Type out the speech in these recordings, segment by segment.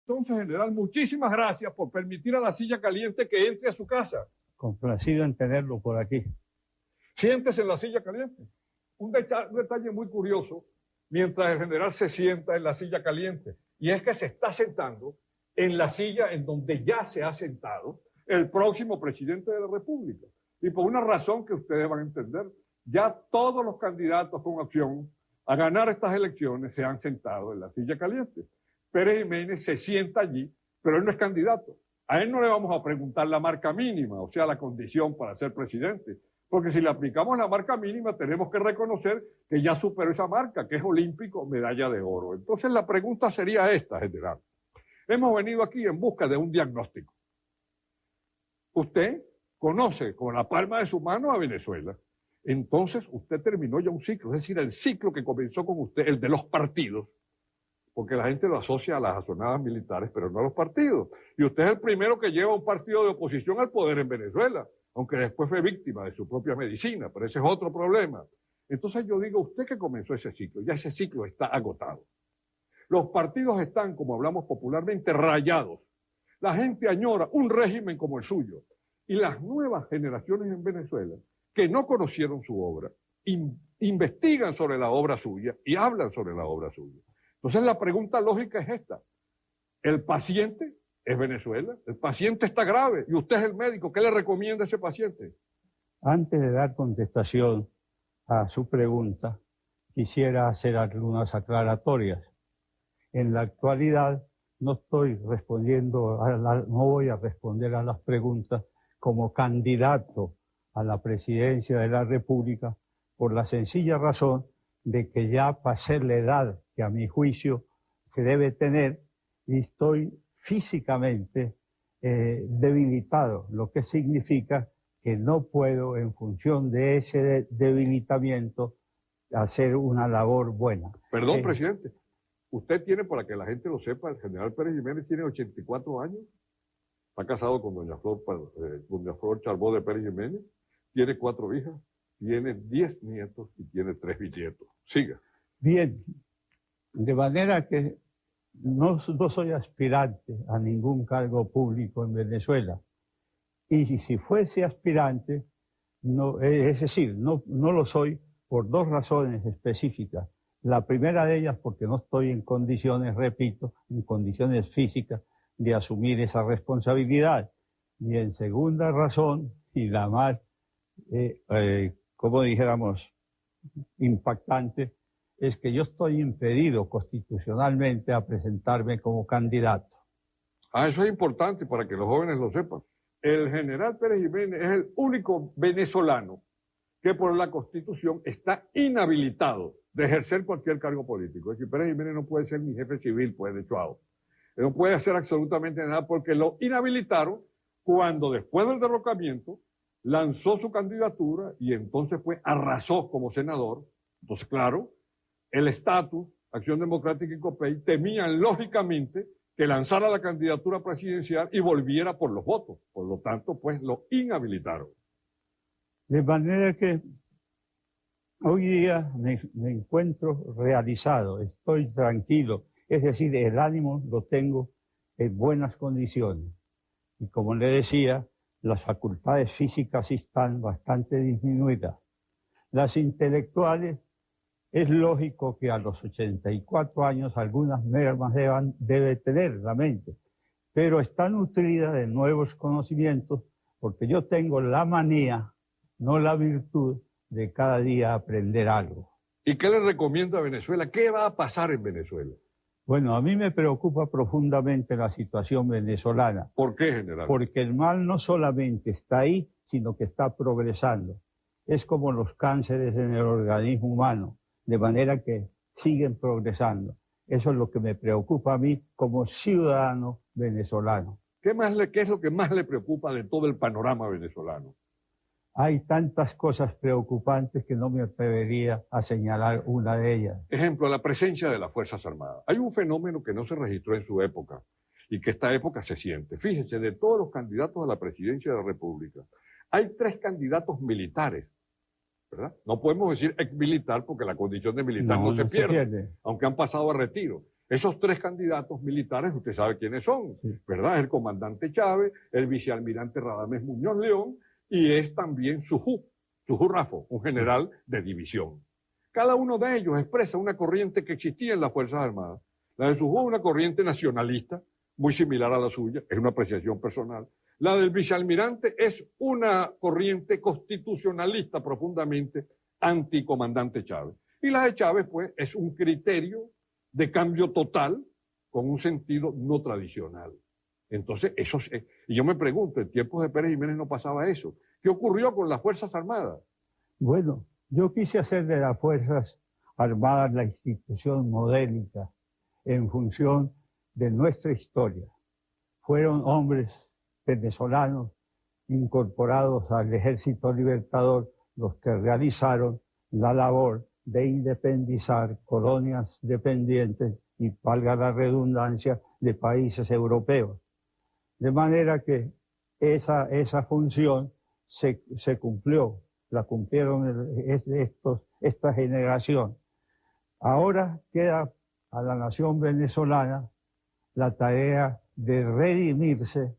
Entonces, general, muchísimas gracias por permitir a la silla caliente que entre a su casa. Complacido en tenerlo por aquí. Siéntese en la silla caliente. Un detalle muy curioso, mientras el general se sienta en la silla caliente, y es que se está sentando en la silla en donde ya se ha sentado el próximo presidente de la República. Y por una razón que ustedes van a entender, ya todos los candidatos con opción a ganar estas elecciones se han sentado en la silla caliente. Pérez Jiménez se sienta allí, pero él no es candidato. A él no le vamos a preguntar la marca mínima, o sea, la condición para ser presidente. Porque si le aplicamos la marca mínima, tenemos que reconocer que ya superó esa marca, que es olímpico, medalla de oro. Entonces la pregunta sería esta, general. Hemos venido aquí en busca de un diagnóstico. Usted conoce con la palma de su mano a Venezuela. Entonces usted terminó ya un ciclo, es decir, el ciclo que comenzó con usted, el de los partidos, porque la gente lo asocia a las asonadas militares, pero no a los partidos. Y usted es el primero que lleva un partido de oposición al poder en Venezuela, aunque después fue víctima de su propia medicina, pero ese es otro problema. Entonces yo digo, usted que comenzó ese ciclo, ya ese ciclo está agotado. Los partidos están, como hablamos popularmente, rayados. La gente añora un régimen como el suyo. Y las nuevas generaciones en Venezuela, que no conocieron su obra, investigan sobre la obra suya y hablan sobre la obra suya. Entonces la pregunta lógica es esta. ¿El paciente es Venezuela? El paciente está grave y usted es el médico. ¿Qué le recomienda a ese paciente? Antes de dar contestación a su pregunta, quisiera hacer algunas aclaratorias. En la actualidad no estoy respondiendo, no voy a responder a las preguntas como candidato a la presidencia de la República por la sencilla razón de que ya pasé la edad que a mi juicio se debe tener y estoy físicamente debilitado, lo que significa que no puedo, en función de ese debilitamiento, hacer una labor buena. Perdón, presidente. Usted tiene, para que la gente lo sepa, el general Pérez Jiménez tiene 84 años. Está casado con doña Flor Charbó de Pérez Jiménez. Tiene 4 hijas, tiene 10 nietos y tiene 3 bisnietos. Siga. Bien, de manera que no soy aspirante a ningún cargo público en Venezuela. Y si fuese aspirante, no, es decir, no lo soy por 2 razones específicas. La primera de ellas porque no estoy en condiciones, repito, en condiciones físicas de asumir esa responsabilidad. Y en segunda razón, y la más, como dijéramos, impactante, es que yo estoy impedido constitucionalmente a presentarme como candidato. Eso es importante para que los jóvenes lo sepan. El general Pérez Jiménez es el único venezolano que por la Constitución está inhabilitado de ejercer cualquier cargo político. Es decir, Pérez Jiménez no puede ser ni jefe civil, pues, de Chuao. Él no puede hacer absolutamente nada porque lo inhabilitaron cuando, después del derrocamiento, lanzó su candidatura y entonces arrasó como senador. Entonces, claro, el estatus, Acción Democrática y COPEI temían lógicamente que lanzara la candidatura presidencial y volviera por los votos. Por lo tanto, pues lo inhabilitaron. De manera que hoy día me encuentro realizado, estoy tranquilo, es decir, el ánimo lo tengo en buenas condiciones. Y como le decía, las facultades físicas están bastante disminuidas. Las intelectuales, es lógico que a los 84 años algunas mermas debe tener la mente, pero está nutrida de nuevos conocimientos porque yo tengo la manía, no la virtud, de cada día aprender algo. ¿Y qué le recomienda a Venezuela? ¿Qué va a pasar en Venezuela? Bueno, a mí me preocupa profundamente la situación venezolana. ¿Por qué, general? Porque el mal no solamente está ahí, sino que está progresando. Es como los cánceres en el organismo humano, de manera que siguen progresando. Eso es lo que me preocupa a mí como ciudadano venezolano. ¿Qué es lo que más le preocupa de todo el panorama venezolano? Hay tantas cosas preocupantes que no me atrevería a señalar una de ellas. Ejemplo, la presencia de las Fuerzas Armadas. Hay un fenómeno que no se registró en su época y que esta época se siente. Fíjense, de todos los candidatos a la presidencia de la República, hay 3 candidatos militares, ¿verdad? No podemos decir ex militar porque la condición de militar no se pierde, aunque han pasado a retiro. Esos tres candidatos militares, usted sabe quiénes son, Sí. ¿verdad? El comandante Chávez, el vicealmirante Radamés Muñoz León y es también Sujú Rafo, un general de división. Cada uno de ellos expresa una corriente que existía en las Fuerzas Armadas. La de Sujú, una corriente nacionalista, muy similar a la suya, es una apreciación personal. La del vicealmirante es una corriente constitucionalista profundamente anticomandante Chávez. Y la de Chávez, pues, es un criterio de cambio total con un sentido no tradicional. Entonces, y yo me pregunto, en tiempos de Pérez Jiménez no pasaba eso. ¿Qué ocurrió con las Fuerzas Armadas? Bueno, yo quise hacer de las Fuerzas Armadas la institución modélica en función de nuestra historia. Fueron hombres venezolanos incorporados al Ejército Libertador los que realizaron la labor de independizar colonias dependientes y, valga la redundancia, de países europeos. De manera que esa función se cumplió, la cumplieron esta generación. Ahora queda a la nación venezolana la tarea de redimirse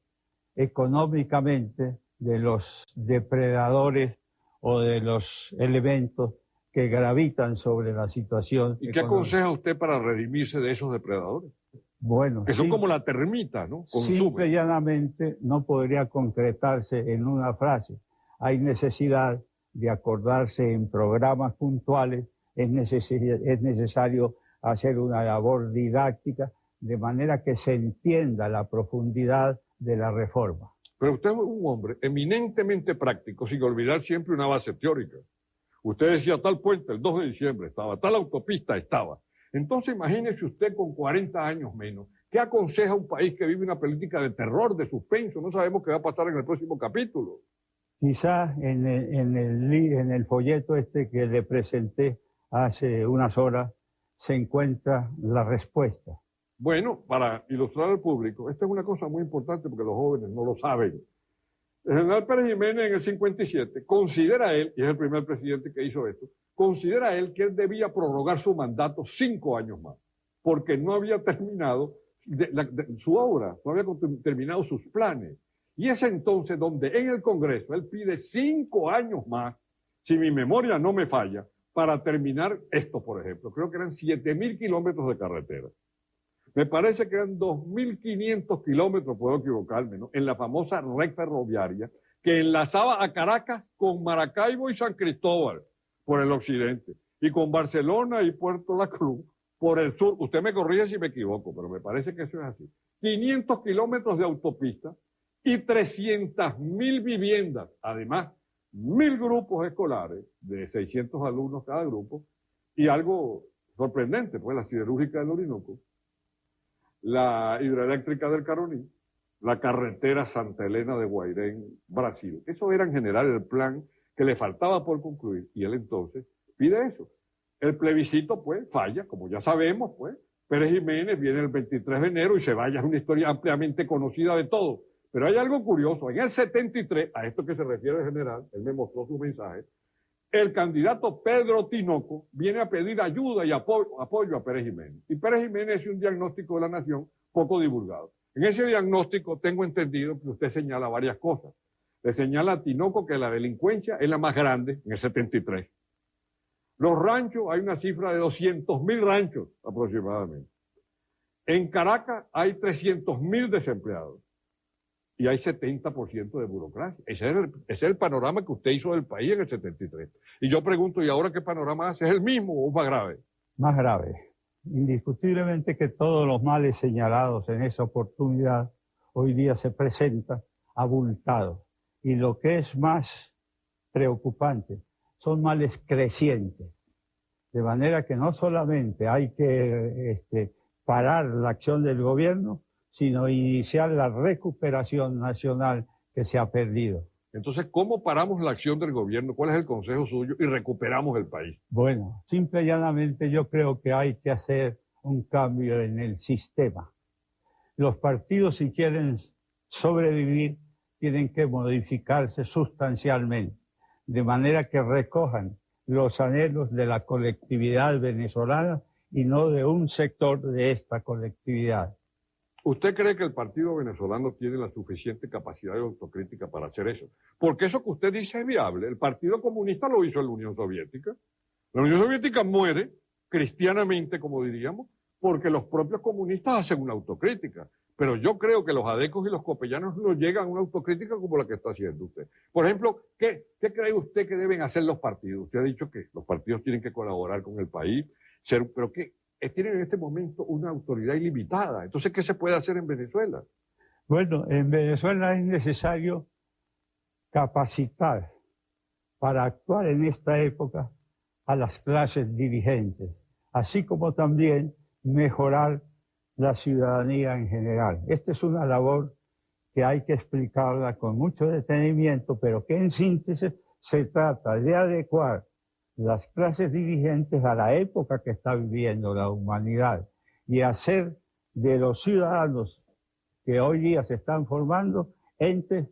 económicamente de los depredadores o de los elementos que gravitan sobre la situación ¿Y qué aconseja usted para redimirse de esos depredadores? Bueno, Que son como la termita, ¿no? Simple y llanamente no podría concretarse en una frase. Hay necesidad de acordarse en programas puntuales, es necesario hacer una labor didáctica de manera que se entienda la profundidad de la reforma. Pero usted es un hombre eminentemente práctico, sin olvidar siempre una base teórica. Usted decía tal puente el 2 de diciembre estaba, tal autopista estaba. Entonces imagínese usted con 40 años menos, ¿qué aconseja un país que vive una política de terror, de suspenso? No sabemos qué va a pasar en el próximo capítulo. Quizá en el folleto que le presenté hace unas horas se encuentra la respuesta. Bueno, para ilustrar al público, esta es una cosa muy importante porque los jóvenes no lo saben. El general Pérez Jiménez en el 57 considera él, y es el primer presidente que hizo esto, considera él que él debía prorrogar su mandato 5 años más, porque no había terminado su obra, no había terminado sus planes. Y es entonces donde en el Congreso él pide 5 años más, si mi memoria no me falla, para terminar esto, por ejemplo. Creo que eran 7.000 kilómetros de carretera. Me parece que eran 2.500 kilómetros, puedo equivocarme, ¿no? En la famosa red ferroviaria que enlazaba a Caracas con Maracaibo y San Cristóbal por el occidente y con Barcelona y Puerto La Cruz por el sur. Usted me corrige si me equivoco, pero me parece que eso es así. 500 kilómetros de autopista y 300.000 viviendas. Además, 1.000 grupos escolares de 600 alumnos cada grupo y algo sorprendente, pues la siderúrgica del Orinoco, la hidroeléctrica del Caroní, la carretera Santa Elena de Guairén, Brasil. Eso era en general el plan que le faltaba por concluir y él entonces pide eso. El plebiscito pues falla, como ya sabemos, pues Pérez Jiménez viene el 23 de enero y se vaya, es una historia ampliamente conocida de todos. Pero hay algo curioso, en el 73, a esto que se refiere el general, él me mostró su mensaje, el candidato Pedro Tinoco viene a pedir ayuda y apoyo a Pérez Jiménez. Y Pérez Jiménez hace un diagnóstico de la nación poco divulgado. En ese diagnóstico tengo entendido que usted señala varias cosas. Le señala a Tinoco que la delincuencia es la más grande en el 73. Los ranchos, hay una cifra de 200.000 ranchos aproximadamente. En Caracas hay 300.000 desempleados. Y hay 70% de burocracia. Ese es el panorama que usted hizo del país en el 73. Y yo pregunto, ¿y ahora qué panorama hace? ¿Es el mismo o más grave? Más grave. Indiscutiblemente que todos los males señalados en esa oportunidad hoy día se presentan abultados. Y lo que es más preocupante, son males crecientes. De manera que no solamente hay que parar la acción del gobierno, sino iniciar la recuperación nacional que se ha perdido. Entonces, ¿cómo paramos la acción del gobierno? ¿Cuál es el consejo suyo? Y recuperamos el país. Bueno, simple y llanamente yo creo que hay que hacer un cambio en el sistema. Los partidos, si quieren sobrevivir, tienen que modificarse sustancialmente, de manera que recojan los anhelos de la colectividad venezolana y no de un sector de esta colectividad. ¿Usted cree que el partido venezolano tiene la suficiente capacidad de autocrítica para hacer eso? Porque eso que usted dice es viable. El Partido Comunista lo hizo en la Unión Soviética. La Unión Soviética muere, cristianamente, como diríamos, porque los propios comunistas hacen una autocrítica. Pero yo creo que los adecos y los copellanos no llegan a una autocrítica como la que está haciendo usted. Por ejemplo, ¿qué cree usted que deben hacer los partidos? Usted ha dicho que los partidos tienen que colaborar con el país, pero ¿qué? Tienen en este momento una autoridad ilimitada. Entonces, ¿qué se puede hacer en Venezuela? Bueno, en Venezuela es necesario capacitar para actuar en esta época a las clases dirigentes, así como también mejorar la ciudadanía en general. Esta es una labor que hay que explicarla con mucho detenimiento, pero que en síntesis se trata de adecuar las clases dirigentes a la época que está viviendo la humanidad y hacer de los ciudadanos que hoy día se están formando entes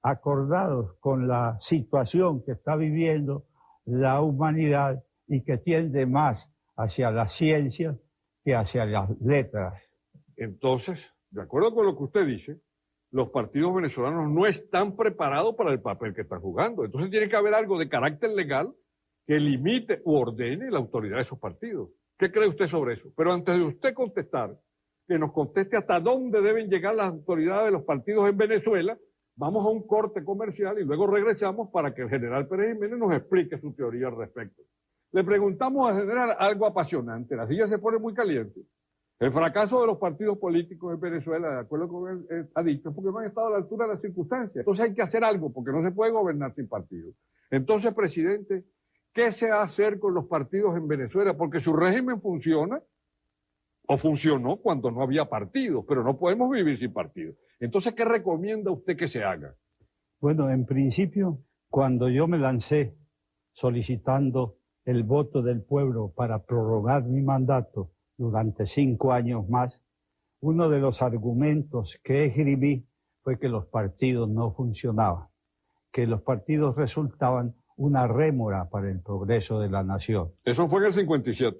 acordados con la situación que está viviendo la humanidad y que tiende más hacia las ciencias que hacia las letras. Entonces, de acuerdo con lo que usted dice, los partidos venezolanos no están preparados para el papel que están jugando. Entonces tiene que haber algo de carácter legal que limite u ordene la autoridad de esos partidos. ¿Qué cree usted sobre eso? Pero antes de usted contestar, que nos conteste hasta dónde deben llegar las autoridades de los partidos en Venezuela, vamos a un corte comercial y luego regresamos para que el general Pérez Jiménez nos explique su teoría al respecto. Le preguntamos al general algo apasionante, la silla se pone muy caliente. El fracaso de los partidos políticos en Venezuela, de acuerdo con él ha dicho, es porque no han estado a la altura de las circunstancias. Entonces hay que hacer algo, porque no se puede gobernar sin partidos. Entonces, presidente, ¿qué se va a hacer con los partidos en Venezuela? Porque su régimen funciona, o funcionó cuando no había partidos, pero no podemos vivir sin partidos. Entonces, ¿qué recomienda usted que se haga? Bueno, en principio, cuando yo me lancé solicitando el voto del pueblo para prorrogar mi mandato durante 5 años más, uno de los argumentos que escribí fue que los partidos no funcionaban, que los partidos resultaban una rémora para el progreso de la nación. Eso fue en el 57.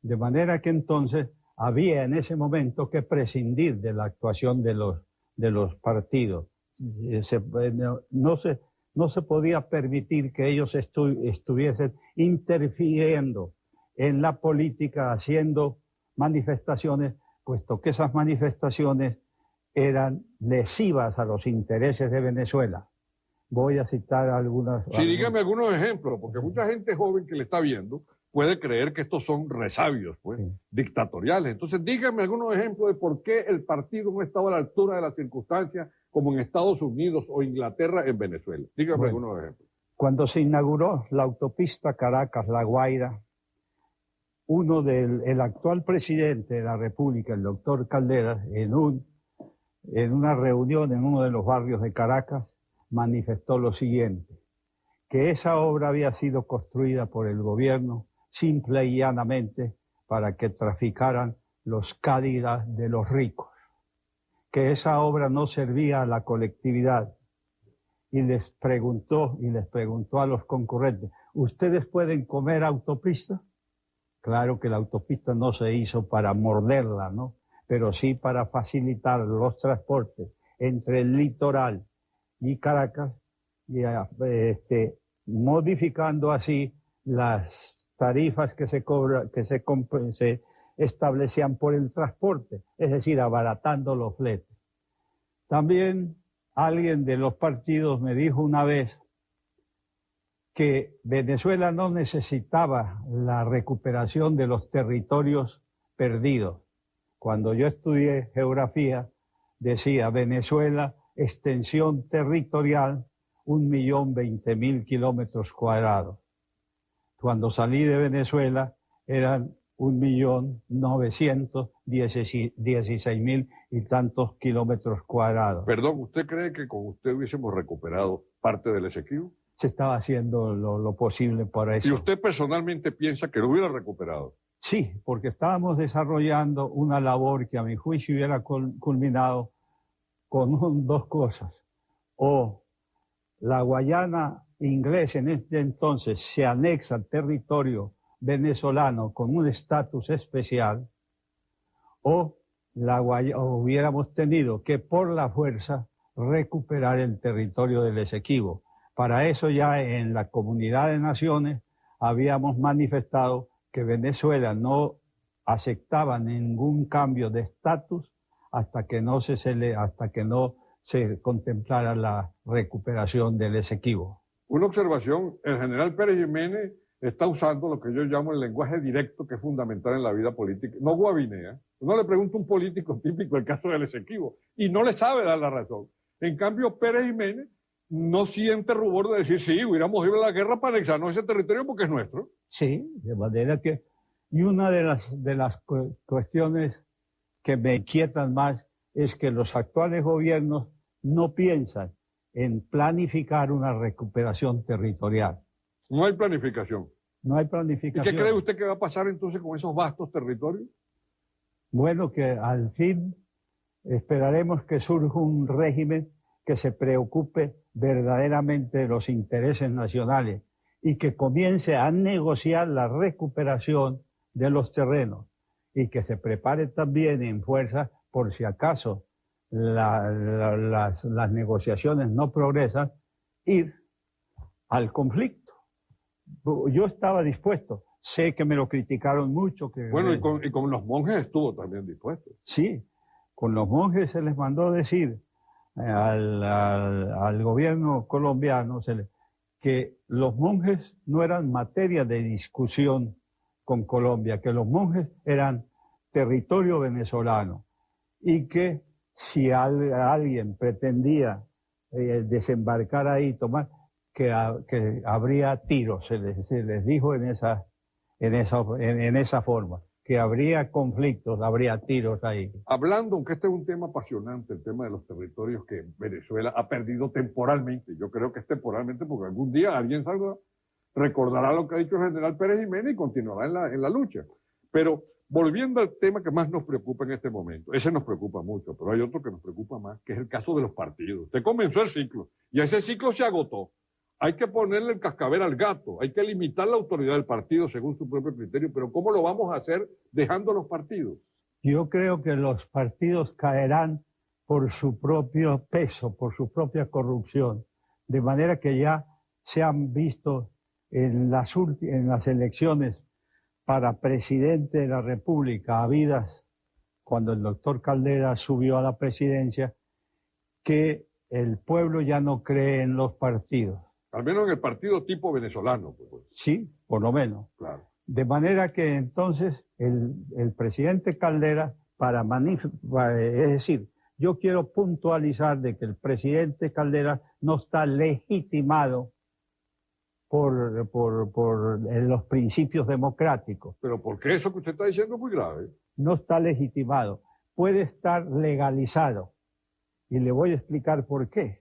De manera que entonces había en ese momento que prescindir de la actuación de los partidos. No se podía permitir que ellos estuviesen interfiriendo en la política, haciendo manifestaciones, puesto que esas manifestaciones eran lesivas a los intereses de Venezuela. Voy a citar algunas. Sí, dígame algunos ejemplos, porque mucha gente joven que le está viendo puede creer que estos son resabios, pues, sí, dictatoriales. Entonces, dígame algunos ejemplos de por qué el partido no estaba a la altura de las circunstancias como en Estados Unidos o Inglaterra en Venezuela. Dígame algunos ejemplos. Cuando se inauguró la autopista Caracas-La Guaira, el actual presidente de la República, el doctor Caldera, en una reunión en uno de los barrios de Caracas, manifestó lo siguiente, que esa obra había sido construida por el gobierno simple y llanamente para que traficaran los Cadillacs de los ricos, que esa obra no servía a la colectividad, y les preguntó a los concurrentes, ¿ustedes pueden comer autopista? Claro que la autopista no se hizo para morderla, ¿no? Pero sí para facilitar los transportes entre el litoral y Caracas, y modificando así las tarifas que se establecían por el transporte, es decir, abaratando los fletes. También alguien de los partidos me dijo una vez que Venezuela no necesitaba la recuperación de los territorios perdidos. Cuando yo estudié geografía, decía Venezuela, extensión territorial, 1.020.000 kilómetros cuadrados. Cuando salí de Venezuela eran 1.916.000 y tantos kilómetros cuadrados. Perdón, ¿usted cree que con usted hubiésemos recuperado parte del Esequibo? Se estaba haciendo lo posible para eso. ¿Y usted personalmente piensa que lo hubiera recuperado? Sí, porque estábamos desarrollando una labor que a mi juicio hubiera culminado con dos cosas. O la Guayana inglesa en este entonces se anexa al territorio venezolano con un estatus especial, o hubiéramos tenido que por la fuerza recuperar el territorio del Esequibo. Para eso ya en la Comunidad de Naciones habíamos manifestado que Venezuela no aceptaba ningún cambio de estatus hasta que no se contemplara la recuperación del Esequibo. Una observación, el general Pérez Jiménez está usando lo que yo llamo el lenguaje directo, que es fundamental en la vida política, no guabinea. Uno le pregunta a un político típico el caso del Esequibo y no le sabe dar la razón. En cambio, Pérez Jiménez no siente rubor de decir, sí, hubiéramos ido a la guerra para anexarnos ese territorio porque es nuestro. Sí, de manera que... Y una de las cuestiones que me inquietan más es que los actuales gobiernos no piensan en planificar una recuperación territorial. No hay planificación. No hay ¿Y planificación. qué cree usted que va a pasar entonces con esos vastos territorios? Bueno, que al fin esperaremos que surja un régimen que se preocupe verdaderamente de los intereses nacionales y que comience a negociar la recuperación de los terrenos y que se prepare también en fuerza por si acaso las negociaciones no progresan, ir al conflicto. Yo estaba dispuesto, sé que me lo criticaron mucho. Bueno, y con los monjes estuvo también dispuesto. Sí, con los monjes se les mandó decir al gobierno colombiano que los monjes no eran materia de discusión con Colombia, que los monjes eran territorio venezolano y que si alguien pretendía desembarcar ahí, tomar, que habría tiros, se les dijo en esa forma, que habría conflictos, habría tiros ahí. Hablando, aunque este es un tema apasionante, el tema de los territorios que Venezuela ha perdido temporalmente, yo creo que es temporalmente porque algún día alguien recordará lo que ha dicho el general Pérez Jiménez y continuará en la lucha. Pero volviendo al tema que más nos preocupa en este momento, ese nos preocupa mucho, pero hay otro que nos preocupa más, que es el caso de los partidos. Usted comenzó el ciclo y ese ciclo se agotó. Hay que ponerle el cascabel al gato, hay que limitar la autoridad del partido según su propio criterio, pero ¿cómo lo vamos a hacer dejando los partidos? Yo creo que los partidos caerán por su propio peso, por su propia corrupción, de manera que ya se han visto en las elecciones para presidente de la República, habidas cuando el doctor Caldera subió a la presidencia, que el pueblo ya no cree en los partidos. Al menos en el partido tipo venezolano. Pues. Sí, por lo menos. Claro. De manera que entonces el presidente Caldera, es decir, yo quiero puntualizar de que el presidente Caldera no está legitimado por los principios democráticos. Pero ¿por qué eso que usted está diciendo es muy grave? No está legitimado. Puede estar legalizado. Y le voy a explicar por qué.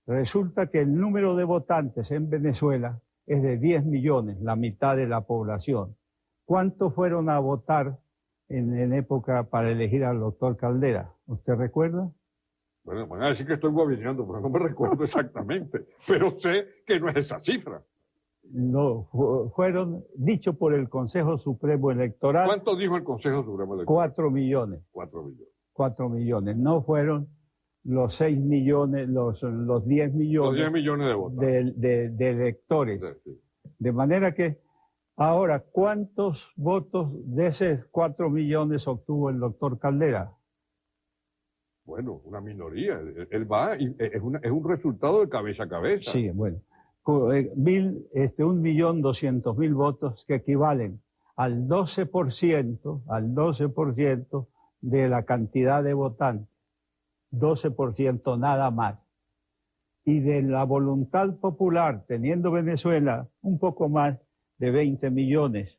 Resulta que el número de votantes en Venezuela es de 10 millones, la mitad de la población. ¿Cuántos fueron a votar en época para elegir al doctor Caldera? ¿Usted recuerda? Bueno, van a decir que estoy guabineando, pero no me recuerdo exactamente. Pero sé que no es esa cifra. No, fueron dicho por el Consejo Supremo Electoral. ¿Cuánto dijo el Consejo Supremo Electoral? 4 millones. 4 millones. 4 millones. No fueron los 6 millones, los 10 millones. Los 10 millones de votantes. De electores. Sí, sí. De manera que, ahora, ¿cuántos votos de esos 4 millones obtuvo el doctor Caldera? Bueno, una minoría. Él va y es un resultado de cabeza a cabeza. Sí, bueno. 1.200.000 votos que equivalen al 12% de la cantidad de votantes. 12% nada más. Y de la voluntad popular, teniendo Venezuela un poco más de 20 millones,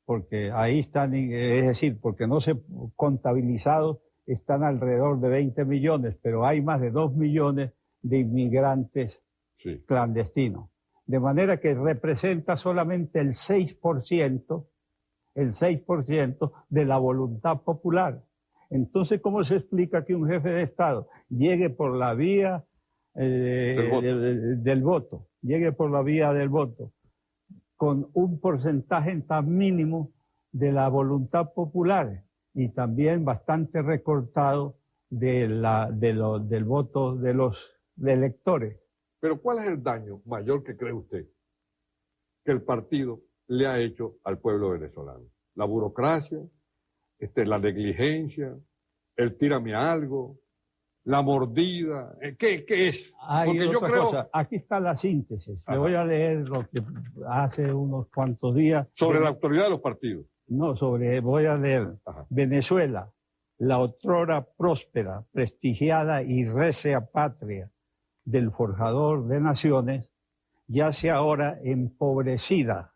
porque ahí están, es decir, porque no se contabilizados, están alrededor de 20 millones, pero hay más de 2 millones de inmigrantes clandestinos. De manera que representa solamente el 6% de la voluntad popular. Entonces, ¿cómo se explica que un jefe de Estado llegue por la vía del voto? Llegue por la vía del voto, con un porcentaje tan mínimo de la voluntad popular y también bastante recortado del voto de los electores. Pero ¿cuál es el daño mayor que cree usted que el partido le ha hecho al pueblo venezolano? La burocracia, la negligencia, el tírame a algo, la mordida, ¿qué es? Hay Porque yo otra creo... cosa. Aquí está la síntesis. Ajá. Le voy a leer lo que hace unos cuantos días. Sobre la autoridad de los partidos. No, voy a leer. Ajá. Venezuela, la otrora próspera, prestigiada y recia patria del forjador de naciones, yace ahora empobrecida,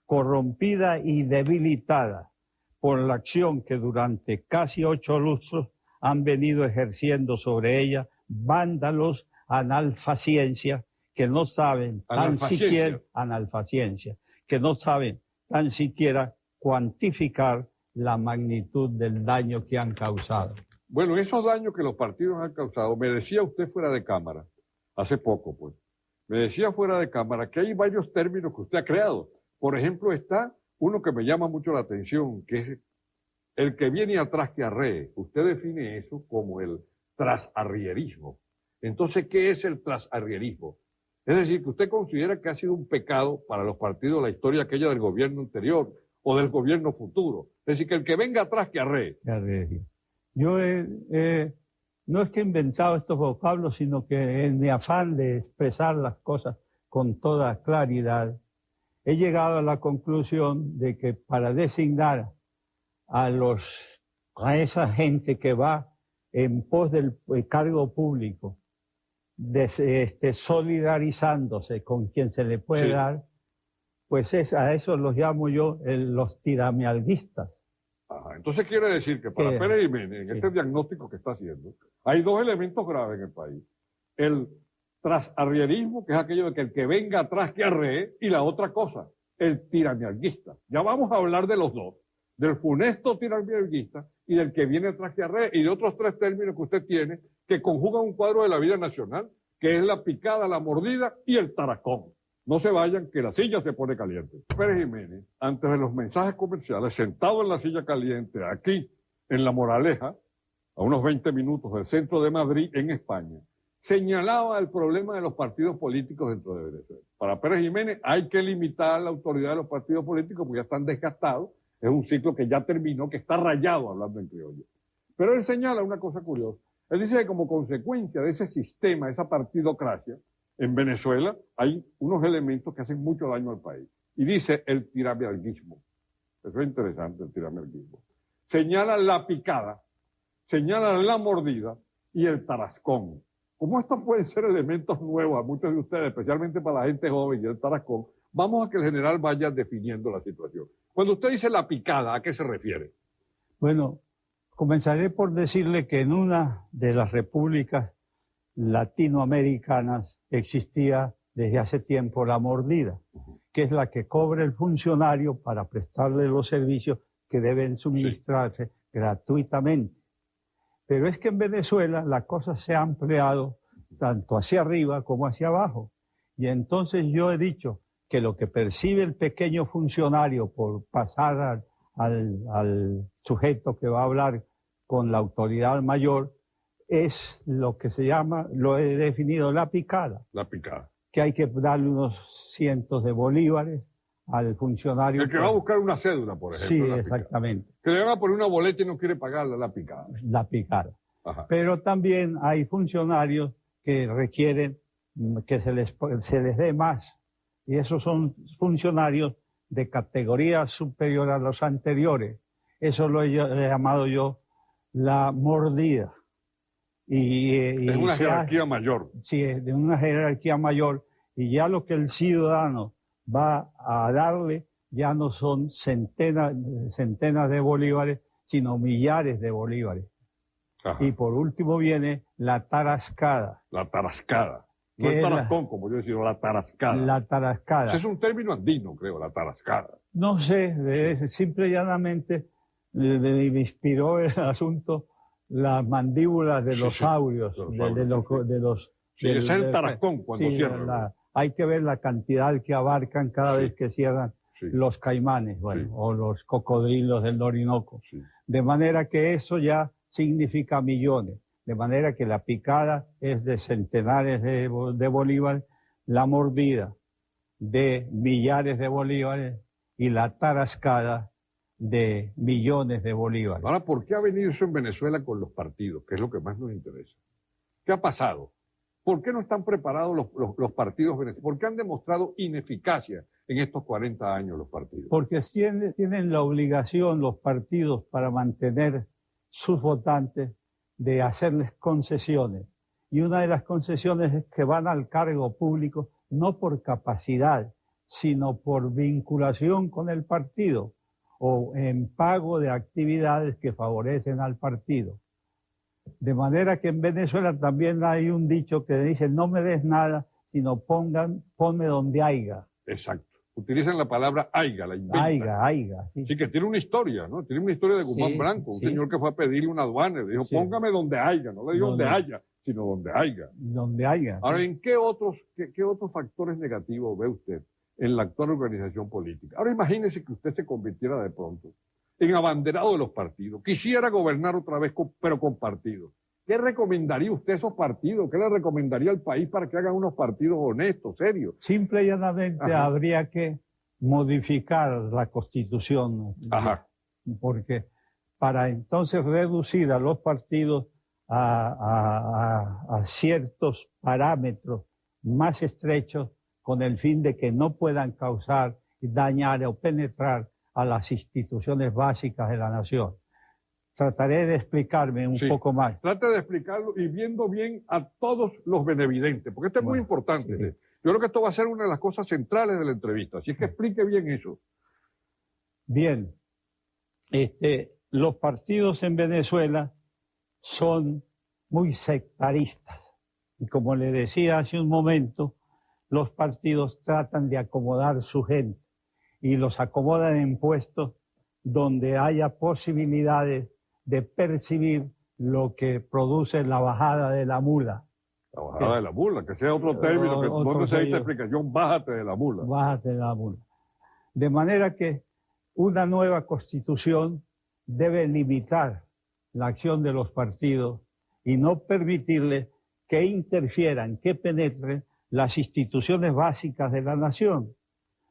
corrompida y debilitada por la acción que durante casi 8 lustros han venido ejerciendo sobre ella vándalos analfaciencia que no saben tan siquiera cuantificar la magnitud del daño que han causado. Bueno, esos daños que los partidos han causado, me decía usted fuera de cámara, hace poco pues, me decía fuera de cámara que hay varios términos que usted ha creado. Por ejemplo, está uno que me llama mucho la atención, que es el que viene atrás que arree. Usted define eso como el trasarrierismo. Entonces, ¿qué es el trasarrierismo? Es decir, que usted considera que ha sido un pecado para los partidos la historia aquella del gobierno anterior o del gobierno futuro. Es decir, que el que venga atrás que arree. Yo no es que he inventado estos vocablos, sino que en mi afán de expresar las cosas con toda claridad, he llegado a la conclusión de que para designar a esa gente que va en pos del cargo público, solidarizándose con quien se le puede dar, pues a eso los llamo yo los tiramialguistas. Ajá. Entonces quiere decir que para Pérez Jiménez, en este diagnóstico que está haciendo, hay dos elementos graves en el país. El trasarrierismo, que es aquello de que el que venga atrás que arree, y la otra cosa, el tiramialguista. Ya vamos a hablar de los dos, del funesto tiramialguista y del que viene atrás que arree, y de otros 3 términos que usted tiene que conjugan un cuadro de la vida nacional, que es la picada, la mordida y el taracón. No se vayan, que la silla se pone caliente. Pérez Jiménez, antes de los mensajes comerciales, sentado en la silla caliente, aquí, en La Moraleja, a unos 20 minutos del centro de Madrid, en España, señalaba el problema de los partidos políticos dentro de Venezuela. Para Pérez Jiménez hay que limitar la autoridad de los partidos políticos porque ya están desgastados, es un ciclo que ya terminó, que está rayado, hablando en criollo. Pero él señala una cosa curiosa. Él dice que como consecuencia de ese sistema, esa partidocracia, en Venezuela hay unos elementos que hacen mucho daño al país. Y dice el tiramialguismo. Eso es interesante, el tiramialguismo. Señala la picada, señala la mordida y el tarascón. Como estos pueden ser elementos nuevos a muchos de ustedes, especialmente para la gente joven y el tarascón, vamos a que el general vaya definiendo la situación. Cuando usted dice la picada, ¿a qué se refiere? Bueno, comenzaré por decirle que en una de las repúblicas latinoamericanas existía desde hace tiempo la mordida, que es la que cobra el funcionario para prestarle los servicios que deben suministrarse gratuitamente. Pero es que en Venezuela la cosa se ha ampliado tanto hacia arriba como hacia abajo. Y entonces yo he dicho que lo que percibe el pequeño funcionario por pasar al sujeto que va a hablar con la autoridad mayor es lo que se llama, lo he definido, la picada. La picada. Que hay que darle unos cientos de bolívares al funcionario. El que va a buscar una cédula, por ejemplo. Sí, exactamente. Que le van a poner una boleta y no quiere pagarla, la picada. La picada. Ajá. Pero también hay funcionarios que requieren que se les dé más. Y esos son funcionarios de categoría superior a los anteriores. Eso lo he llamado yo la mordida. Es una jerarquía mayor. Sí, es de una jerarquía mayor. Y ya lo que el ciudadano va a darle ya no son centenas de bolívares, sino millares de bolívares. Ajá. Y por último viene la tarascada. La tarascada. No el tarascón, como yo decía, la tarascada. La tarascada. Ese es un término andino, creo, la tarascada. No sé, simple y llanamente me inspiró el asunto las mandíbulas de los saurios, de los... Sí, ese es el tarascón cuando cierra. hay que ver la cantidad que abarcan cada Sí. vez que cierran Sí. los caimanes, bueno, Sí. o los cocodrilos del Orinoco. Sí. De manera que eso ya significa millones. De manera que la picada es de centenares de bolívares, la mordida de millares de bolívares y la tarascada de millones de bolívares. Ahora, ¿por qué ha venido eso en Venezuela con los partidos? Que es lo que más nos interesa. ¿Qué ha pasado? ¿Por qué no están preparados los partidos venezolanos? ¿Por qué han demostrado ineficacia en estos 40 años los partidos? Porque tienen la obligación los partidos para mantener sus votantes de hacerles concesiones. Y una de las concesiones es que van al cargo público no por capacidad, sino por vinculación con el partido o en pago de actividades que favorecen al partido. De manera que en Venezuela también hay un dicho que dice, no me des nada, sino ponme donde haya. Exacto. Utilizan la palabra aiga, la inventan. Aiga, sí. Sí, que tiene una historia, ¿no? Tiene una historia de Guzmán Sí, Blanco, un sí. señor que fue a pedirle una aduana y le dijo, Sí. póngame donde haya, no le digo donde Donde- haya, sino donde haya. Donde haya. Ahora, ¿en qué otros factores negativos ve usted en la actual organización política? Ahora imagínese que usted se convirtiera de pronto en abanderado de los partidos, quisiera gobernar otra vez, pero con partidos. ¿Qué recomendaría usted a esos partidos? ¿Qué le recomendaría al país para que hagan unos partidos honestos, serios? Simple y llanamente Ajá. habría que modificar la Constitución, Ajá. porque para entonces reducir a los partidos a ciertos parámetros más estrechos con el fin de que no puedan causar, dañar o penetrar a las instituciones básicas de la nación. Trataré de explicarme un Sí. poco más. Trate de explicarlo y viendo bien a todos los benevidentes, porque esto es muy Bueno, importante. sí. Yo creo que esto va a ser una de las cosas centrales de la entrevista, así es que explique bien eso. Bien, los partidos en Venezuela son muy sectaristas. Y como le decía hace un momento, los partidos tratan de acomodar su gente y los acomodan en puestos donde haya posibilidades de percibir lo que produce la bajada de la mula. La bajada de la mula, que sea otro término, que Otro no necesita término. explicación, bájate de la mula. Bájate de la mula. De manera que una nueva constitución debe limitar la acción de los partidos y no permitirles que interfieran, que penetren las instituciones básicas de la nación,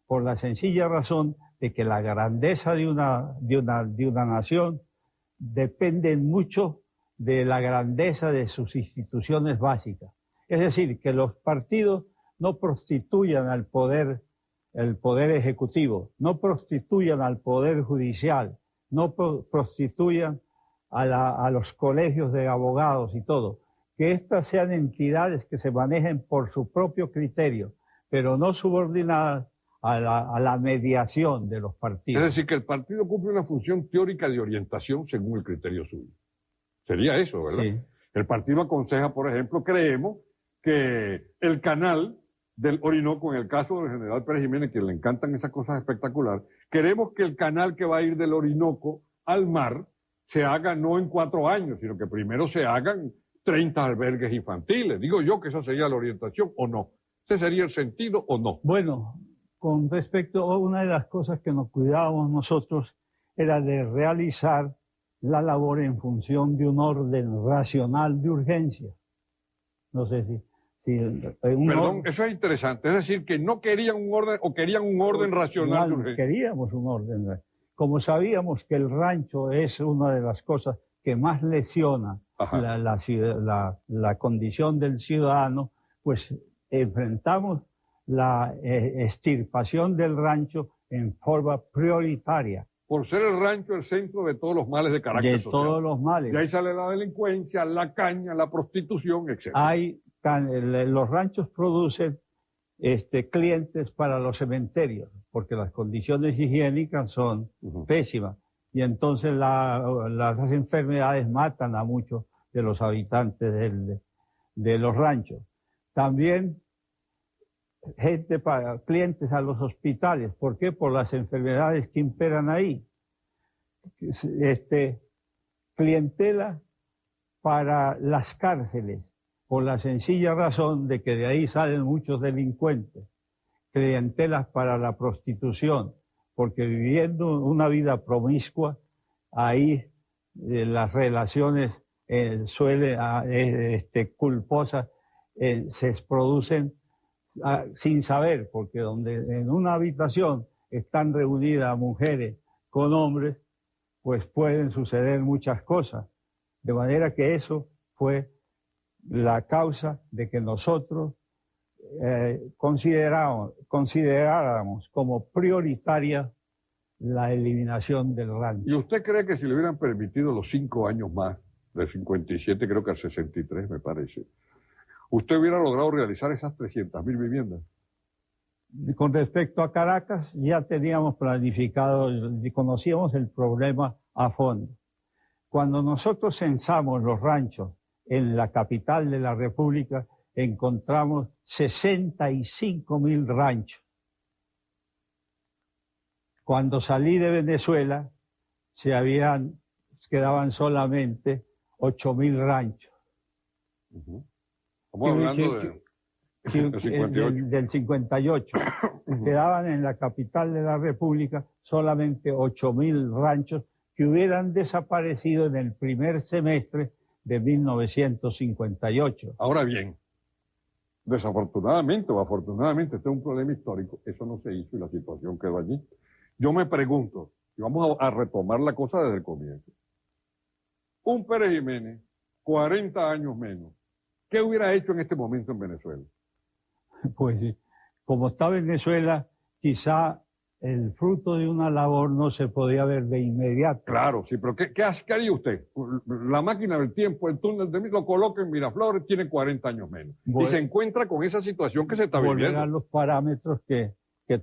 por la sencilla razón de que la grandeza de una nación depende mucho de la grandeza de sus instituciones básicas. Es decir, que los partidos no prostituyan al poder, el poder ejecutivo, no prostituyan al poder judicial, no prostituyan a los colegios de abogados y todo. Que estas sean entidades que se manejen por su propio criterio, pero no subordinadas a la mediación de los partidos. Es decir, que el partido cumple una función teórica de orientación según el criterio suyo. Sería eso, ¿verdad? Sí. El partido aconseja, por ejemplo, creemos que el canal del Orinoco, en el caso del general Pérez Jiménez, que le encantan esas cosas espectaculares, queremos que el canal que va a ir del Orinoco al mar se haga no en 4 años, sino que primero se hagan 30 albergues infantiles. Digo yo que esa sería la orientación, ¿o no? ¿Ese sería el sentido o no? Bueno, con respecto a una de las cosas que nos cuidábamos nosotros era de realizar la labor en función de un orden racional de urgencia. No sé si Perdón, eso es interesante. Es decir, que no querían un orden o querían un orden racional de urgencia. Queríamos un orden. Como sabíamos que el rancho es una de las cosas que más lesiona la condición del ciudadano, pues enfrentamos la extirpación del rancho en forma prioritaria. Por ser el rancho el centro de todos los males de carácter social. De todos los males. Y ahí sale la delincuencia, la caña, la prostitución, etc. Los ranchos producen clientes para los cementerios, porque las condiciones higiénicas son pésimas. Y entonces las enfermedades matan a muchos de los habitantes de los ranchos. También clientes a los hospitales. ¿Por qué? Por las enfermedades que imperan ahí. Clientela para las cárceles, por la sencilla razón de que de ahí salen muchos delincuentes, clientelas para la prostitución, porque viviendo una vida promiscua, ahí las relaciones culposas se producen sin saber, porque donde en una habitación están reunidas mujeres con hombres, pues pueden suceder muchas cosas. De manera que eso fue la causa de que nosotros consideráramos como prioritaria la eliminación del rancho. ¿Y usted cree que si le hubieran permitido los 5 años más, del 57 creo que al 63 me parece, usted hubiera logrado realizar esas 300.000 viviendas? Con respecto a Caracas, ya teníamos planificado, conocíamos el problema a fondo. Cuando nosotros censamos los ranchos en la capital de la República, encontramos 65.000 ranchos. Cuando salí de Venezuela, quedaban solamente 8.000 ranchos. Estamos hablando del 58. Quedaban en la capital de la República solamente 8.000 ranchos que hubieran desaparecido en el primer semestre de 1958. Ahora bien, desafortunadamente o afortunadamente, este es un problema histórico, eso no se hizo y la situación quedó allí. Yo me pregunto, y vamos a retomar la cosa desde el comienzo. Un Pérez Jiménez, 40 años menos, ¿qué hubiera hecho en este momento en Venezuela? Pues como está Venezuela, quizá el fruto de una labor no se podía ver de inmediato. Claro, sí, pero ¿qué haría usted? La máquina del tiempo, el túnel de lo coloca en Miraflores, tiene 40 años menos. Y se encuentra con esa situación que se está viviendo. Volver a los parámetros que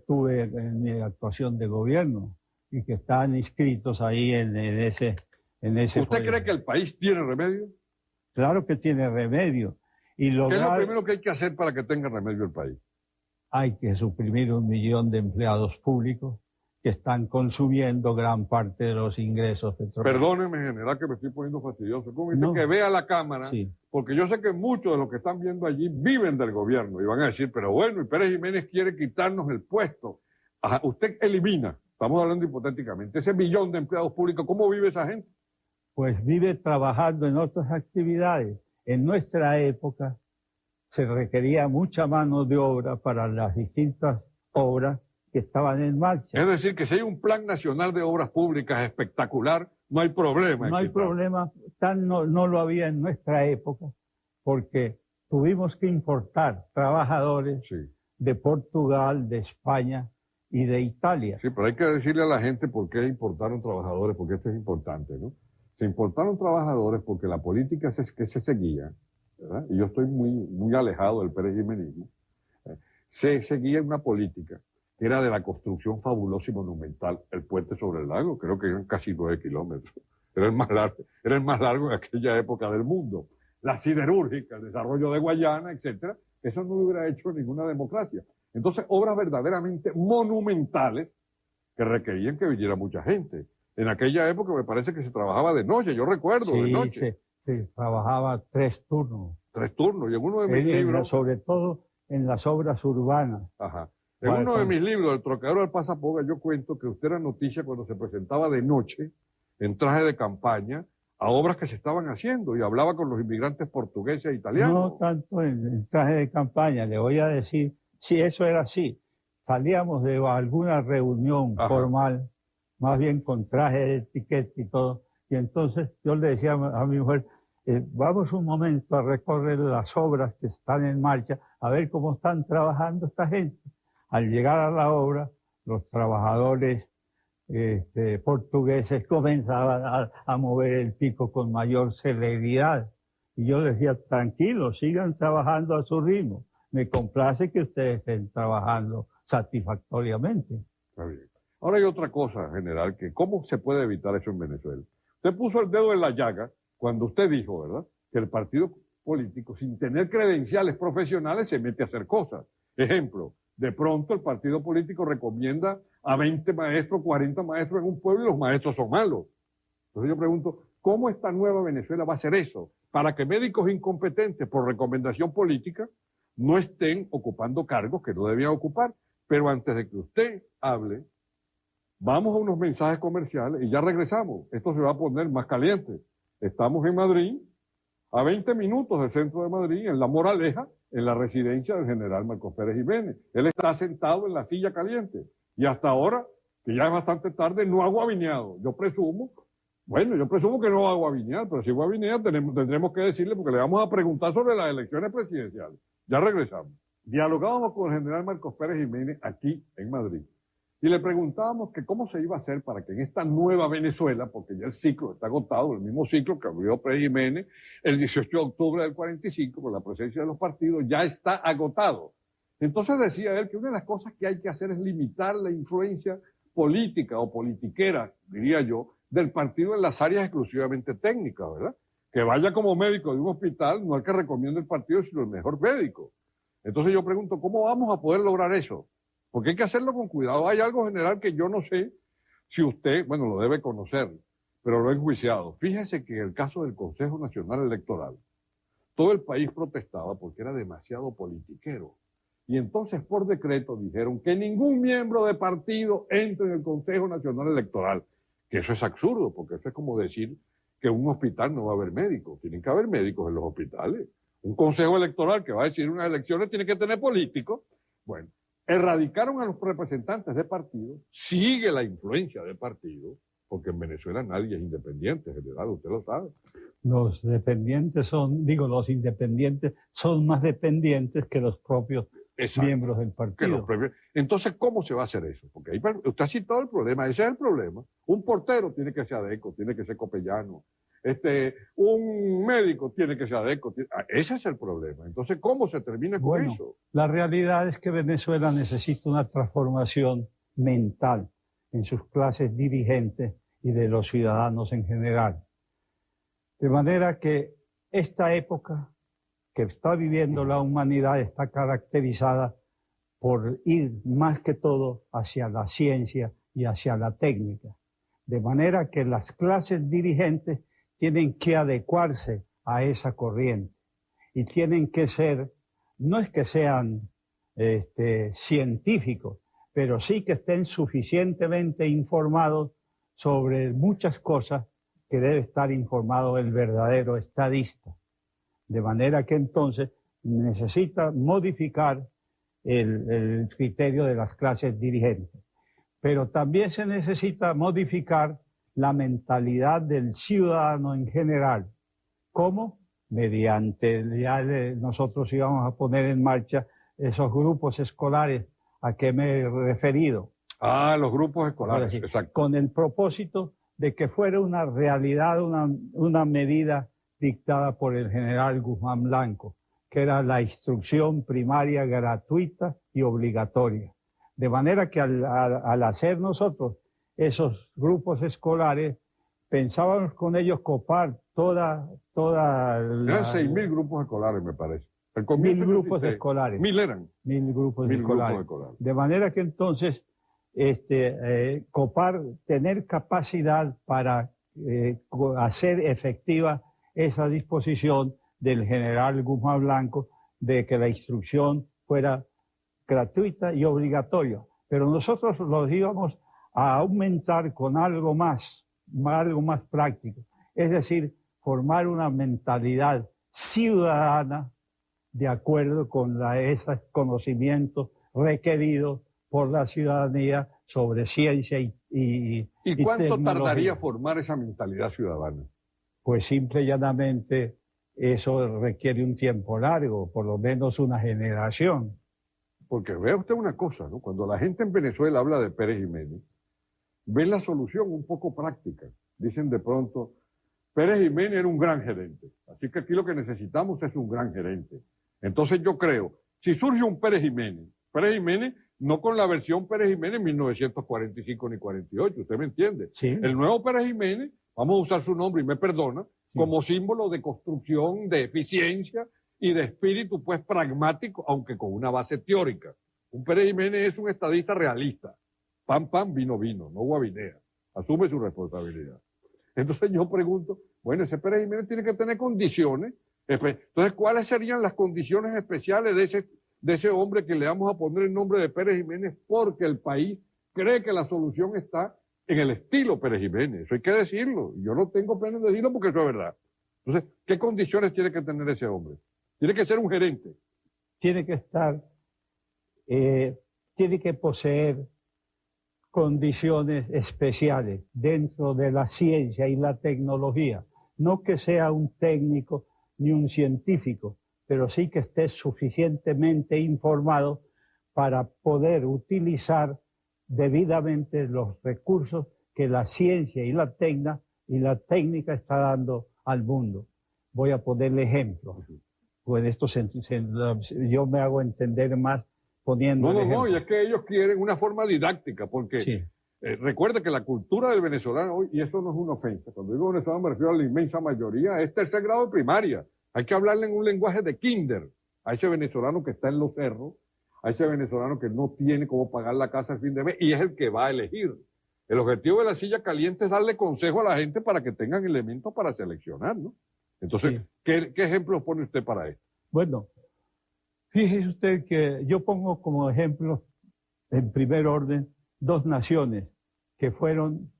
tuve en mi actuación de gobierno y que están inscritos ahí en ese ¿Usted cree que el país tiene remedio? Claro que tiene remedio. ¿Qué es lo primero que hay que hacer para que tenga remedio el país? Hay que suprimir 1 millón de empleados públicos que están consumiendo gran parte de los ingresos del trabajo. Perdóneme, general, que me estoy poniendo fastidioso. ¿Cómo dice que vea la Cámara? Sí. Porque yo sé que muchos de los que están viendo allí viven del gobierno y van a decir, pero bueno, y Pérez Jiménez quiere quitarnos el puesto. Ajá, usted elimina, estamos hablando hipotéticamente, ese 1 millón de empleados públicos, ¿cómo vive esa gente? Pues vive trabajando en otras actividades. En nuestra época se requería mucha mano de obra para las distintas obras que estaban en marcha. Es decir, que si hay un plan nacional de obras públicas espectacular, no hay problema. No hay problema, no lo había en nuestra época, porque tuvimos que importar trabajadores de Portugal, de España y de Italia. Sí, pero hay que decirle a la gente por qué importaron trabajadores, porque esto es importante, ¿no? Se importaron trabajadores porque la política que se seguía, ¿verdad? Y yo estoy muy alejado del perejimenismo, se seguía una política que era de la construcción fabulosa y monumental, el puente sobre el lago, creo que eran casi 9 kilómetros, era el más largo en aquella época del mundo, la siderúrgica, el desarrollo de Guayana, etcétera, eso no lo hubiera hecho ninguna democracia. Entonces, obras verdaderamente monumentales que requerían que viniera mucha gente. En aquella época me parece que se trabajaba de noche, yo recuerdo, de noche. Se trabajaba 3 turnos. 3 turnos, y en uno de mis libros... Sobre todo en las obras urbanas. Ajá. En uno de mis libros, El Trocadero del Pasapoga, yo cuento que usted era noticia cuando se presentaba de noche, en traje de campaña, a obras que se estaban haciendo, y hablaba con los inmigrantes portugueses e italianos. No tanto en traje de campaña, le voy a decir, si eso era así, salíamos de alguna reunión formal, más bien con traje de etiqueta y todo, y entonces yo le decía a mi mujer, vamos un momento a recorrer las obras que están en marcha, a ver cómo están trabajando esta gente. Al llegar a la obra, los trabajadores portugueses comenzaban a mover el pico con mayor celeridad. Y yo les decía, tranquilos, sigan trabajando a su ritmo. Me complace que ustedes estén trabajando satisfactoriamente. Está bien. Ahora hay otra cosa, general, que ¿cómo se puede evitar eso en Venezuela? Usted puso el dedo en la llaga cuando usted dijo, ¿verdad?, que el partido político, sin tener credenciales profesionales, se mete a hacer cosas. Ejemplo, de pronto el partido político recomienda a 20 maestros, 40 maestros en un pueblo y los maestros son malos. Entonces yo pregunto, ¿cómo esta nueva Venezuela va a hacer eso? Para que médicos incompetentes por recomendación política no estén ocupando cargos que no debían ocupar. Pero antes de que usted hable, vamos a unos mensajes comerciales y ya regresamos. Esto se va a poner más caliente. Estamos en Madrid, a 20 minutos del centro de Madrid, en La Moraleja, en la residencia del general Marcos Pérez Jiménez. Él está sentado en la silla caliente. Y hasta ahora, que ya es bastante tarde, no ha guabineado. Yo presumo que no va a guabinear, pero si guabinea tendremos que decirle, porque le vamos a preguntar sobre las elecciones presidenciales. Ya regresamos. Dialogábamos con el general Marcos Pérez Jiménez aquí en Madrid. Y le preguntábamos que cómo se iba a hacer para que en esta nueva Venezuela, porque ya el ciclo está agotado, el mismo ciclo que abrió Pérez Jiménez el 18 de octubre del 45, con la presencia de los partidos, ya está agotado. Entonces decía él que una de las cosas que hay que hacer es limitar la influencia política o politiquera, diría yo, del partido en las áreas exclusivamente técnicas, ¿verdad? Que vaya como médico de un hospital, no el que recomienda el partido, sino el mejor médico. Entonces yo pregunto, ¿cómo vamos a poder lograr eso? Porque hay que hacerlo con cuidado. Hay algo general que yo no sé si usted, bueno, lo debe conocer, pero lo he enjuiciado. Fíjese que en el caso del Consejo Nacional Electoral, todo el país protestaba porque era demasiado politiquero. Y entonces por decreto dijeron que ningún miembro de partido entre en el Consejo Nacional Electoral. Que eso es absurdo, porque eso es como decir que en un hospital no va a haber médicos. Tienen que haber médicos en los hospitales. Un consejo electoral que va a decidir unas elecciones tiene que tener políticos. Bueno, erradicaron a los representantes de partidos, sigue la influencia de partidos, porque en Venezuela nadie es independiente, general, usted lo sabe. Los independientes son más dependientes que los propios miembros del partido. Entonces, ¿cómo se va a hacer eso? Porque ahí, usted ha citado el problema, ese es el problema. Un portero tiene que ser adeco, tiene que ser copellano. Un médico tiene que ser adeco. Ese es el problema. Entonces, ¿cómo se termina con eso? La realidad es que Venezuela necesita una transformación mental en sus clases dirigentes y de los ciudadanos en general. De manera que esta época que está viviendo la humanidad está caracterizada por ir más que todo hacia la ciencia y hacia la técnica. De manera que las clases dirigentes tienen que adecuarse a esa corriente y tienen que ser, no es que sean científicos, pero sí que estén suficientemente informados sobre muchas cosas que debe estar informado el verdadero estadista. De manera que entonces necesita modificar el criterio de las clases dirigentes. Pero también se necesita modificar la mentalidad del ciudadano en general. ¿Cómo? Mediante, nosotros íbamos a poner en marcha esos grupos escolares a que me he referido. Los grupos escolares, exacto. Con el propósito de que fuera una realidad, una medida dictada por el general Guzmán Blanco, que era la instrucción primaria gratuita y obligatoria. De manera que al hacer nosotros esos grupos escolares, pensábamos con ellos copar toda eran 6.000 grupos escolares, me parece. 1.000 grupos escolares. 1.000 eran. 1.000 grupos escolares. Grupos. De manera que entonces, copar, tener capacidad para hacer efectiva esa disposición del general Guzmán Blanco de que la instrucción fuera gratuita y obligatoria. Pero nosotros lo íbamos a aumentar con algo más práctico. Es decir, formar una mentalidad ciudadana de acuerdo con esos conocimientos requeridos por la ciudadanía sobre ciencia y cuánto tardaría formar esa mentalidad ciudadana? Pues simple y llanamente eso requiere un tiempo largo, por lo menos una generación. Porque vea usted una cosa, ¿no? Cuando la gente en Venezuela habla de Pérez Jiménez, ven la solución un poco práctica. Dicen de pronto, Pérez Jiménez era un gran gerente, así que aquí lo que necesitamos es un gran gerente. Entonces yo creo, si surge un Pérez Jiménez no con la versión Pérez Jiménez 1945 ni 48, ¿usted me entiende? Sí. El nuevo Pérez Jiménez, vamos a usar su nombre y me perdona, como símbolo de construcción, de eficiencia y de espíritu pues pragmático, aunque con una base teórica. Un Pérez Jiménez es un estadista realista. Pan, pan, vino, vino, no guabinea. Asume su responsabilidad. Entonces yo pregunto, Bueno, ese Pérez Jiménez tiene que tener condiciones. Entonces, ¿cuáles serían las condiciones especiales de ese hombre que le vamos a poner el nombre de Pérez Jiménez? Porque el país cree que la solución está en el estilo Pérez Jiménez. Eso hay que decirlo. Yo no tengo pena en decirlo porque eso es verdad. Entonces, ¿qué condiciones tiene que tener ese hombre? Tiene que ser un gerente. Tiene que estar, tiene que poseer condiciones especiales dentro de la ciencia y la tecnología. No que sea un técnico ni un científico, pero sí que esté suficientemente informado para poder utilizar debidamente los recursos que la ciencia y la técnica está dando al mundo. Voy a ponerle ejemplos. Pues esto yo me hago entender más poniendo No, y es que ellos quieren una forma didáctica, porque sí. Recuerde que la cultura del venezolano hoy, y eso no es una ofensa, cuando digo venezolano me refiero a la inmensa mayoría, es tercer grado de primaria. Hay que hablarle en un lenguaje de kinder a ese venezolano que está en los cerros, a ese venezolano que no tiene cómo pagar la casa al fin de mes y es el que va a elegir. El objetivo de la silla caliente es darle consejo a la gente para que tengan elementos para seleccionar, ¿no? Entonces, sí. ¿Qué ejemplos pone usted para esto? Bueno, fíjese usted que yo pongo como ejemplo, en primer orden, dos naciones que fueron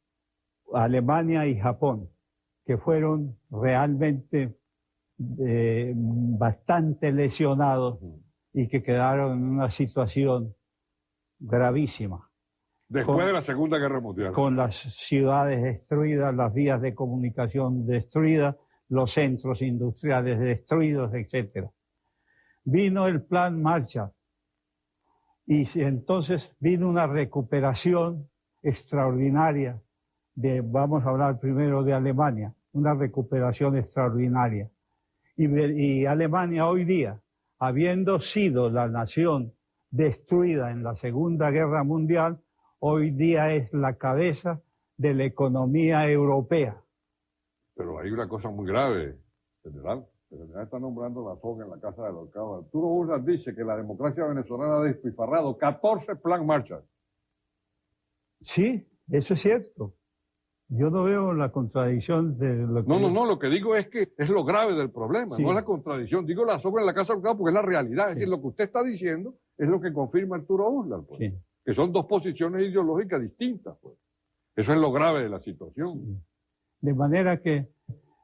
Alemania y Japón, que fueron realmente bastante lesionados y que quedaron en una situación gravísima. Después de la Segunda Guerra Mundial. Con las ciudades destruidas, las vías de comunicación destruidas, los centros industriales destruidos, etc. Vino el Plan Marshall y entonces vino una recuperación extraordinaria vamos a hablar primero de Alemania, una recuperación extraordinaria. Y Alemania hoy día, habiendo sido la nación destruida en la Segunda Guerra Mundial, hoy día es la cabeza de la economía europea. Pero hay una cosa muy grave, general. El general está nombrando la soga en la Casa del Ahorcado. Arturo Uslar dice que la democracia venezolana ha despilfarrado 14 Plan Marshall. Sí, eso es cierto. Yo no veo la contradicción de lo que... No, lo que digo es que es lo grave del problema, sí. No es la contradicción. Digo la soga en la Casa del Ahorcado porque es la realidad. Es decir, lo que usted está diciendo es lo que confirma Arturo Uslar, pues. Sí. Que son dos posiciones ideológicas distintas, pues. Eso es lo grave de la situación. Sí. De manera que,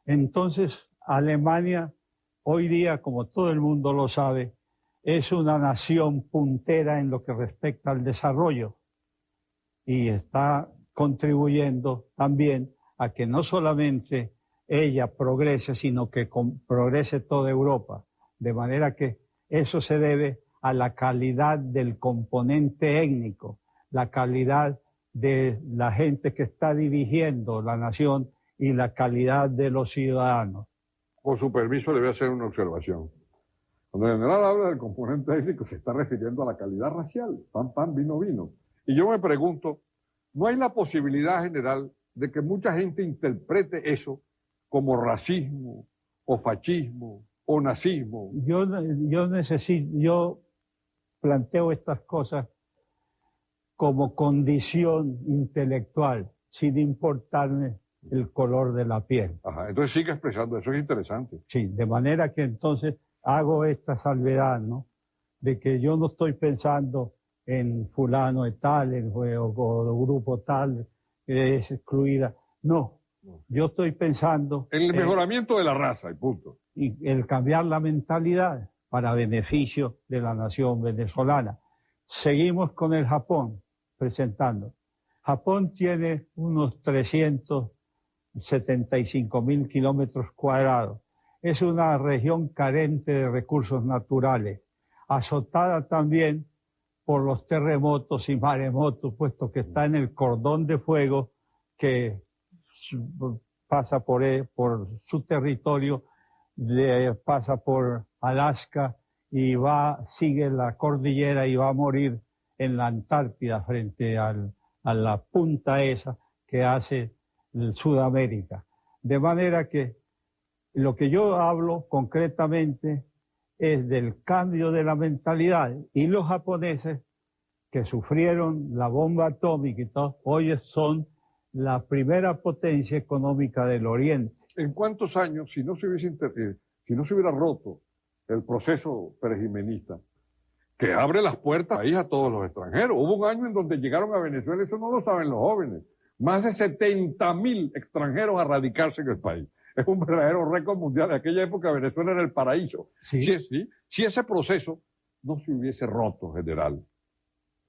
entonces, Alemania, hoy día, como todo el mundo lo sabe, es una nación puntera en lo que respecta al desarrollo y está contribuyendo también a que no solamente ella progrese, sino que progrese toda Europa. De manera que eso se debe a la calidad del componente étnico, la calidad de la gente que está dirigiendo la nación y la calidad de los ciudadanos. Con su permiso le voy a hacer una observación. Cuando el general habla del componente étnico se está refiriendo a la calidad racial, pan, pan, vino, vino. Y yo me pregunto, ¿no hay la posibilidad, general, de que mucha gente interprete eso como racismo, o fascismo, o nazismo? Yo planteo estas cosas como condición intelectual, sin importarme el color de la piel. Ajá, entonces sigue expresando, eso es interesante. Sí, de manera que entonces hago esta salvedad, ¿no? De que yo no estoy pensando en fulano de tal, o grupo tal, que es excluida. No, yo estoy pensando... En el mejoramiento de la raza, y punto. Y el cambiar la mentalidad para beneficio de la nación venezolana. Seguimos con el Japón presentando. Japón tiene unos 375.000 kilómetros cuadrados. Es una región carente de recursos naturales, azotada también por los terremotos y maremotos, puesto que está en el cordón de fuego que pasa por su territorio, pasa por Alaska y sigue la cordillera y va a morir en la Antártida frente a la punta esa que hace Sudamérica. De manera que lo que yo hablo concretamente es del cambio de la mentalidad, y los japoneses que sufrieron la bomba atómica y todo, hoy son la primera potencia económica del Oriente. ¿En cuántos años, si no se hubiera roto el proceso perejimenista, que abre las puertas ahí a todos los extranjeros? Hubo un año en donde llegaron a Venezuela, eso no lo saben los jóvenes, más de 70.000 extranjeros a radicarse en el país. Es un verdadero récord mundial. En aquella época Venezuela era el paraíso. Sí. Si ese proceso no se hubiese roto, general,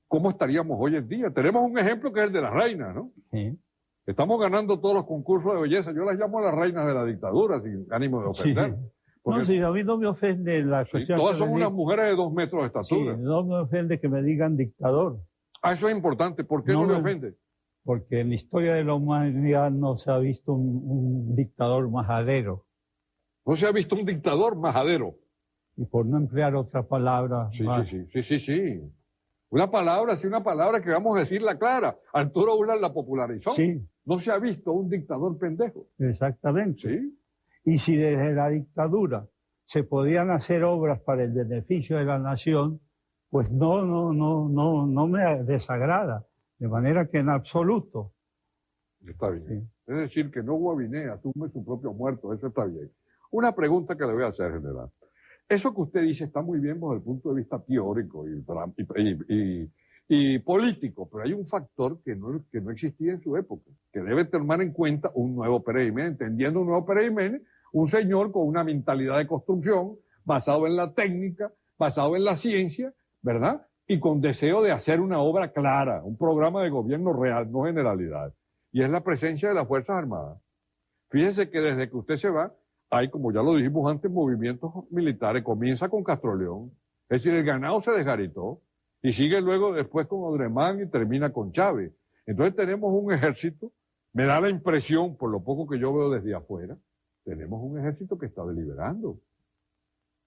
¿cómo estaríamos hoy en día? Tenemos un ejemplo que es el de las reinas, ¿no? Sí. Estamos ganando todos los concursos de belleza. Yo las llamo las reinas de la dictadura, sin ánimo de ofender. Sí. Porque, no, sí, a mí no me ofende la cuestión. Todas son unas mujeres de 2 metros de estatura. Sí, no me ofende que me digan dictador. Eso es importante. ¿Por qué no le ofende? Porque en la historia de la humanidad no se ha visto un dictador majadero. No se ha visto un dictador majadero. Y por no emplear otra palabra. Sí. Una palabra que vamos a decirla clara. Arturo Uslar la popularizó. Sí. No se ha visto un dictador pendejo. Exactamente. Sí. Y si desde la dictadura se podían hacer obras para el beneficio de la nación, pues no me desagrada. De manera que en absoluto. Está bien. Sí. Es decir, que no Guaviné asume su propio muerto. Eso está bien. Una pregunta que le voy a hacer, general. Eso que usted dice está muy bien desde el punto de vista teórico y político, pero hay un factor que no existía en su época, que debe tomar en cuenta un nuevo Pérez Jiménez. Entendiendo un nuevo Pérez Jiménez, un señor con una mentalidad de construcción, basado en la técnica, basado en la ciencia, ¿verdad? Y con deseo de hacer una obra clara, un programa de gobierno real, no generalidad. Y es la presencia de las Fuerzas Armadas. Fíjese que desde que usted se va, hay, como ya lo dijimos antes, movimientos militares. Comienza con Castroleón, es decir, el ganado se desgaritó, y sigue luego después con Odremán y termina con Chávez. Entonces tenemos un ejército, me da la impresión, por lo poco que yo veo desde afuera, tenemos un ejército que está deliberando.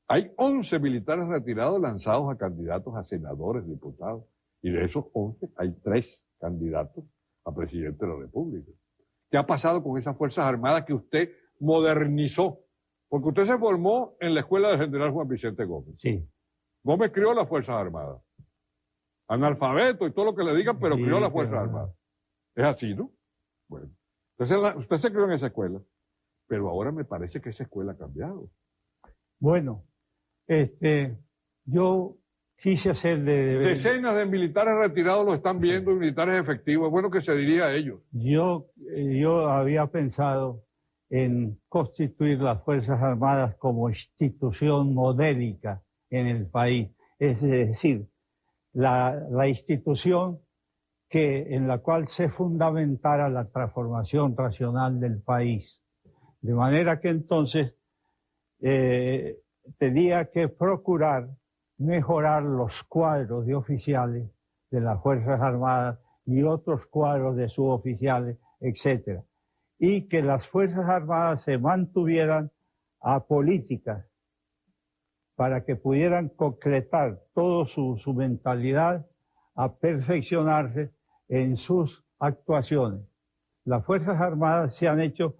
Hay 11 militares retirados lanzados a candidatos a senadores, diputados, y de esos 11 hay 3 candidatos a presidente de la República. ¿Qué ha pasado con esas Fuerzas Armadas que usted modernizó? Porque usted se formó en la escuela del general Juan Vicente Gómez. Sí. Gómez crió las Fuerzas Armadas. Analfabeto y todo lo que le digan, pero crió las Fuerzas Armadas. Es así, ¿no? Bueno. Entonces usted se crió en esa escuela, pero ahora me parece que esa escuela ha cambiado. Bueno, yo quise hacer Decenas de militares retirados lo están viendo, y militares efectivos. Es bueno que se diría a ellos. Yo había pensado en constituir las Fuerzas Armadas como institución modélica en el país. Es decir, la institución en la cual se fundamentara la transformación racional del país. De manera que entonces tenía que procurar mejorar los cuadros de oficiales de las Fuerzas Armadas y otros cuadros de suboficiales, etcétera, y que las Fuerzas Armadas se mantuvieran apolíticas para que pudieran concretar toda su mentalidad a perfeccionarse en sus actuaciones. Las Fuerzas Armadas se han hecho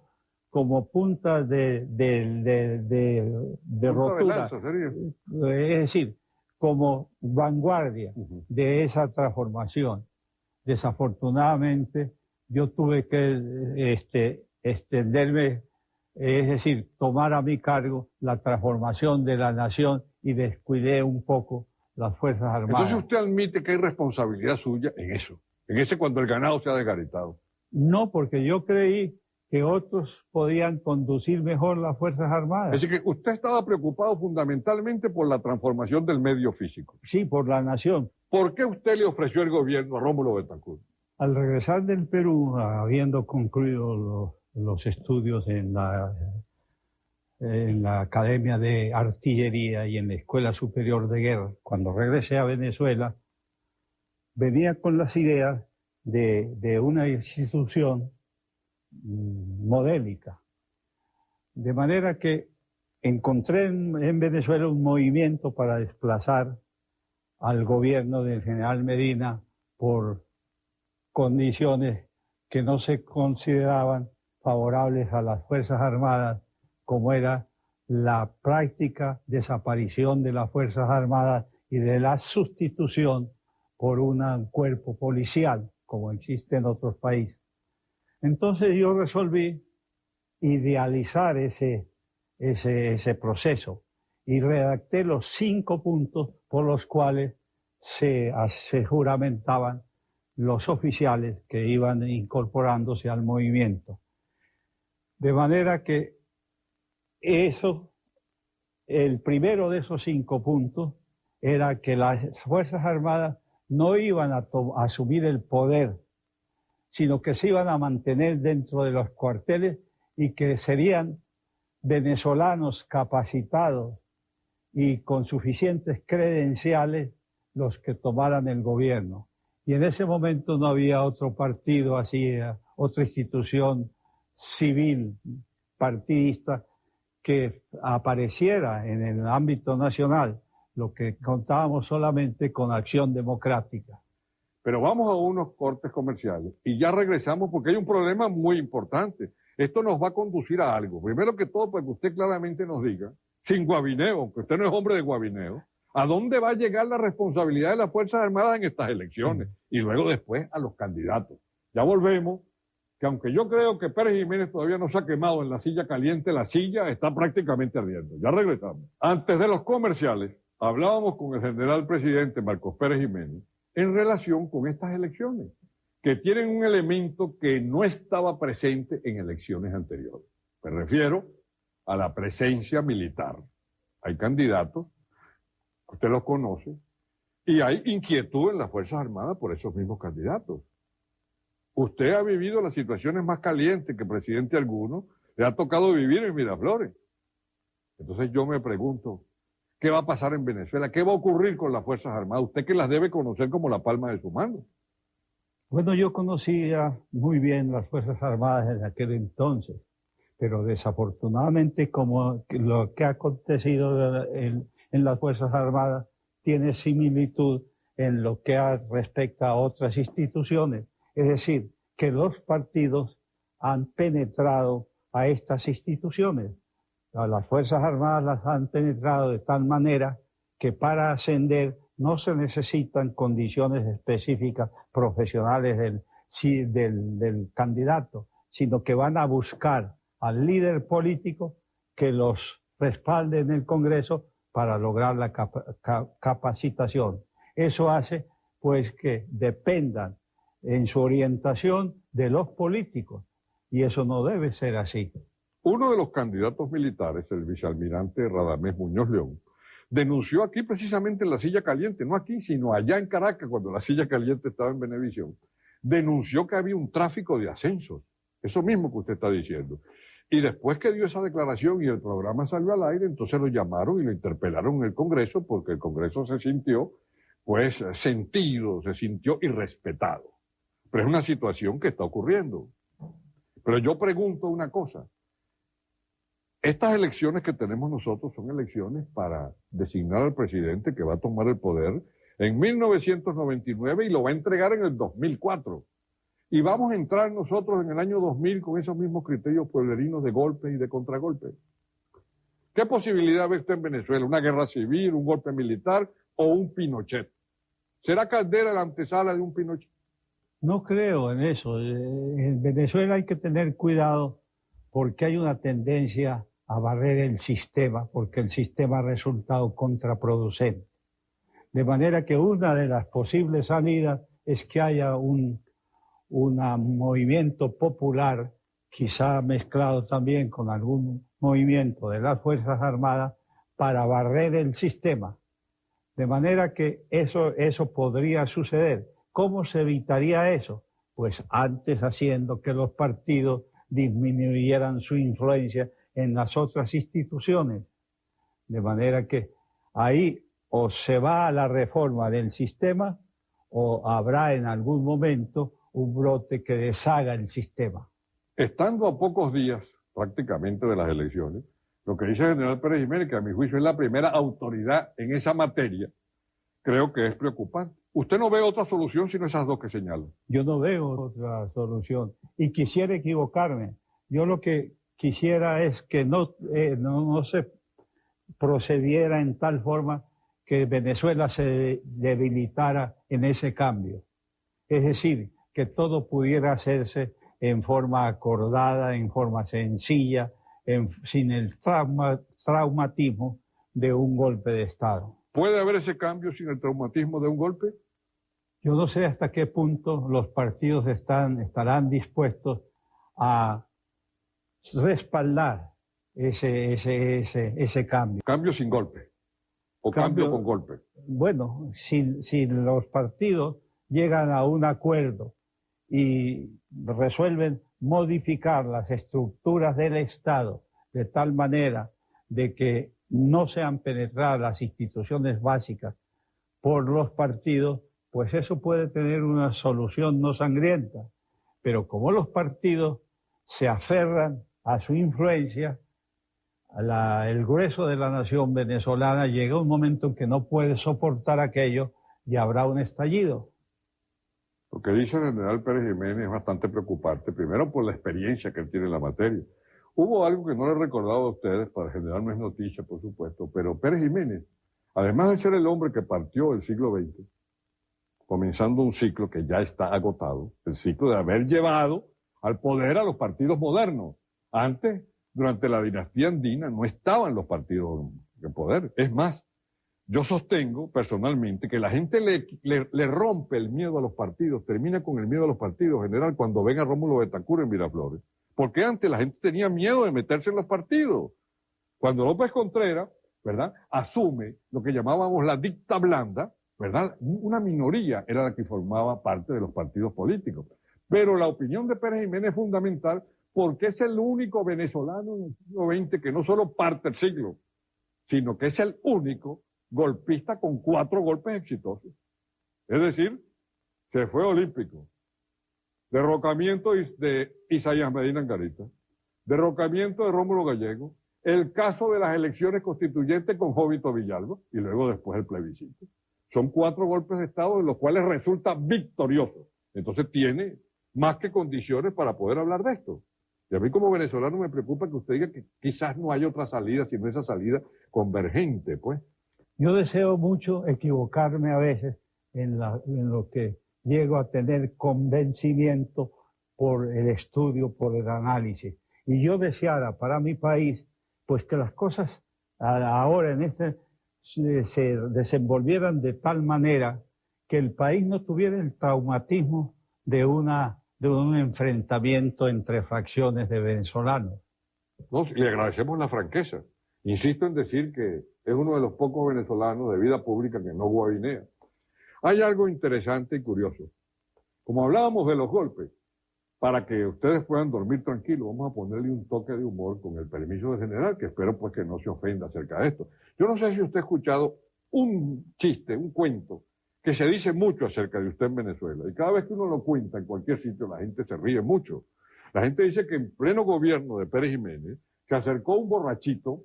como puntas de rotura, es decir, como vanguardia de esa transformación. Desafortunadamente, yo tuve que extenderme, es decir, tomar a mi cargo la transformación de la nación y descuidé un poco las Fuerzas Armadas. Entonces usted admite que hay responsabilidad suya en eso, en ese cuando el ganado se ha desgaritado. No, porque yo creí que otros podían conducir mejor las Fuerzas Armadas. Es decir, que usted estaba preocupado fundamentalmente por la transformación del medio físico. Sí, por la nación. ¿Por qué usted le ofreció el gobierno a Rómulo Betancourt? Al regresar del Perú, habiendo concluido los estudios en la Academia de Artillería y en la Escuela Superior de Guerra, cuando regresé a Venezuela, venía con las ideas de una institución modélica. De manera que encontré en Venezuela un movimiento para desplazar al gobierno del general Medina por condiciones que no se consideraban favorables a las Fuerzas Armadas, como era la práctica desaparición de las Fuerzas Armadas y de la sustitución por un cuerpo policial, como existe en otros países. Entonces yo resolví idealizar ese proceso y redacté los 5 puntos por los cuales se juramentaban los oficiales que iban incorporándose al movimiento. De manera que el primero de esos 5 puntos era que las Fuerzas Armadas no iban a asumir el poder, sino que se iban a mantener dentro de los cuarteles y que serían venezolanos capacitados y con suficientes credenciales los que tomaran el gobierno. Y en ese momento no había otro partido así, otra institución civil, partidista, que apareciera en el ámbito nacional, lo que contábamos solamente con Acción Democrática. Pero vamos a unos cortes comerciales y ya regresamos porque hay un problema muy importante. Esto nos va a conducir a algo. Primero que todo, para que usted claramente nos diga, sin guabineo, aunque usted no es hombre de guabineo, ¿a dónde va a llegar la responsabilidad de las Fuerzas Armadas en estas elecciones? Y luego después a los candidatos. Ya volvemos, que aunque yo creo que Pérez Jiménez todavía no se ha quemado en la silla caliente, la silla está prácticamente ardiendo. Ya regresamos. Antes de los comerciales, hablábamos con el general presidente Marcos Pérez Jiménez en relación con estas elecciones, que tienen un elemento que no estaba presente en elecciones anteriores. Me refiero a la presencia militar. Hay candidatos, usted los conoce, y hay inquietud en las Fuerzas Armadas por esos mismos candidatos. Usted ha vivido las situaciones más calientes que presidente alguno le ha tocado vivir en Miraflores. Entonces yo me pregunto, ¿qué va a pasar en Venezuela? ¿Qué va a ocurrir con las Fuerzas Armadas? Usted que las debe conocer como la palma de su mano. Bueno, yo conocía muy bien las Fuerzas Armadas en aquel entonces, pero desafortunadamente como lo que ha acontecido en las Fuerzas Armadas tiene similitud en lo que respecta a otras instituciones. Es decir, que los partidos han penetrado a estas instituciones. A las Fuerzas Armadas las han penetrado de tal manera que para ascender no se necesitan condiciones específicas profesionales del candidato, sino que van a buscar al líder político que los respalde en el Congreso para lograr la capacitación. Eso hace pues que dependan en su orientación de los políticos, y eso no debe ser así. Uno de los candidatos militares, el vicealmirante Radamés Muñoz León, denunció aquí precisamente en la silla caliente, no aquí, sino allá en Caracas, cuando la silla caliente estaba en Venevisión, denunció que había un tráfico de ascensos, eso mismo que usted está diciendo. Y después que dio esa declaración y el programa salió al aire, entonces lo llamaron y lo interpelaron en el Congreso, porque el Congreso se sintió, pues, sentido, se sintió irrespetado. Pero es una situación que está ocurriendo. Pero yo pregunto una cosa. Estas elecciones que tenemos nosotros son elecciones para designar al presidente que va a tomar el poder en 1999 y lo va a entregar en el 2004. Y vamos a entrar nosotros en el año 2000 con esos mismos criterios pueblerinos de golpe y de contragolpe. ¿Qué posibilidad ve usted en Venezuela? ¿Una guerra civil, un golpe militar o un Pinochet? ¿Será Caldera la antesala de un Pinochet? No creo en eso. En Venezuela hay que tener cuidado porque hay una tendencia a barrer el sistema, porque el sistema ha resultado contraproducente. De manera que una de las posibles salidas es que haya un movimiento popular, quizá mezclado también con algún movimiento de las Fuerzas Armadas, para barrer el sistema. De manera que eso podría suceder. ¿Cómo se evitaría eso? Pues antes haciendo que los partidos disminuyeran su influencia en las otras instituciones. De manera que ahí o se va a la reforma del sistema o habrá en algún momento un brote que deshaga el sistema. Estando a pocos días prácticamente de las elecciones, lo que dice el general Pérez Jiménez, que a mi juicio es la primera autoridad en esa materia, creo que es preocupante. ¿Usted no ve otra solución sino esas dos que señalo? Yo no veo otra solución y quisiera equivocarme. Yo lo que quisiera es que no se procediera en tal forma que Venezuela se debilitara en ese cambio. Es decir, que todo pudiera hacerse en forma acordada, en forma sencilla, sin el traumatismo de un golpe de Estado. ¿Puede haber ese cambio sin el traumatismo de un golpe? Yo no sé hasta qué punto los partidos estarán dispuestos a respaldar ese cambio. ¿Cambio sin golpe? ¿O cambio con golpe? Bueno, si los partidos llegan a un acuerdo y resuelven modificar las estructuras del Estado de tal manera de que no sean penetradas las instituciones básicas por los partidos, pues eso puede tener una solución no sangrienta. Pero como los partidos se aferran a su influencia, el grueso de la nación venezolana llega un momento en que no puede soportar aquello y habrá un estallido. Lo que dice el general Pérez Jiménez es bastante preocupante, primero por la experiencia que él tiene en la materia. Hubo algo que no le he recordado a ustedes, para generar no es noticia, por supuesto, pero Pérez Jiménez, además de ser el hombre que partió el siglo XX, comenzando un ciclo que ya está agotado, el ciclo de haber llevado al poder a los partidos modernos. Antes, durante la dinastía andina, no estaban los partidos de poder. Es más, yo sostengo personalmente que la gente le rompe el miedo a los partidos, termina con el miedo a los partidos, general, cuando ven a Rómulo Betancourt en Miraflores. Porque antes la gente tenía miedo de meterse en los partidos. Cuando López Contreras, ¿verdad?, asume lo que llamábamos la dicta blanda, ¿verdad?, una minoría era la que formaba parte de los partidos políticos. Pero la opinión de Pérez Jiménez es fundamental porque es el único venezolano en el siglo XX que no solo parte el siglo, sino que es el único golpista con 4 golpes exitosos. Es decir, se fue olímpico, derrocamiento de Isaías Medina Angarita, derrocamiento de Rómulo Gallego, el caso de las elecciones constituyentes con Jovito Villalba y luego después el plebiscito. Son 4 golpes de Estado en los cuales resulta victorioso. Entonces tiene más que condiciones para poder hablar de esto. Y a mí como venezolano me preocupa que usted diga que quizás no hay otra salida, sino esa salida convergente, pues. Yo deseo mucho equivocarme a veces en lo que llego a tener convencimiento por el estudio, por el análisis. Y yo deseara para mi país, pues que las cosas ahora se desenvolvieran de tal manera que el país no tuviera el traumatismo de un enfrentamiento entre fracciones de venezolanos. No, le agradecemos la franqueza. Insisto en decir que es uno de los pocos venezolanos de vida pública que no guabinea. Hay algo interesante y curioso. Como hablábamos de los golpes, para que ustedes puedan dormir tranquilos, vamos a ponerle un toque de humor con el permiso del general, que espero pues que no se ofenda acerca de esto. Yo no sé si usted ha escuchado un chiste, un cuento, que se dice mucho acerca de usted en Venezuela, y cada vez que uno lo cuenta en cualquier sitio la gente se ríe mucho. La gente dice que en pleno gobierno de Pérez Jiménez se acercó un borrachito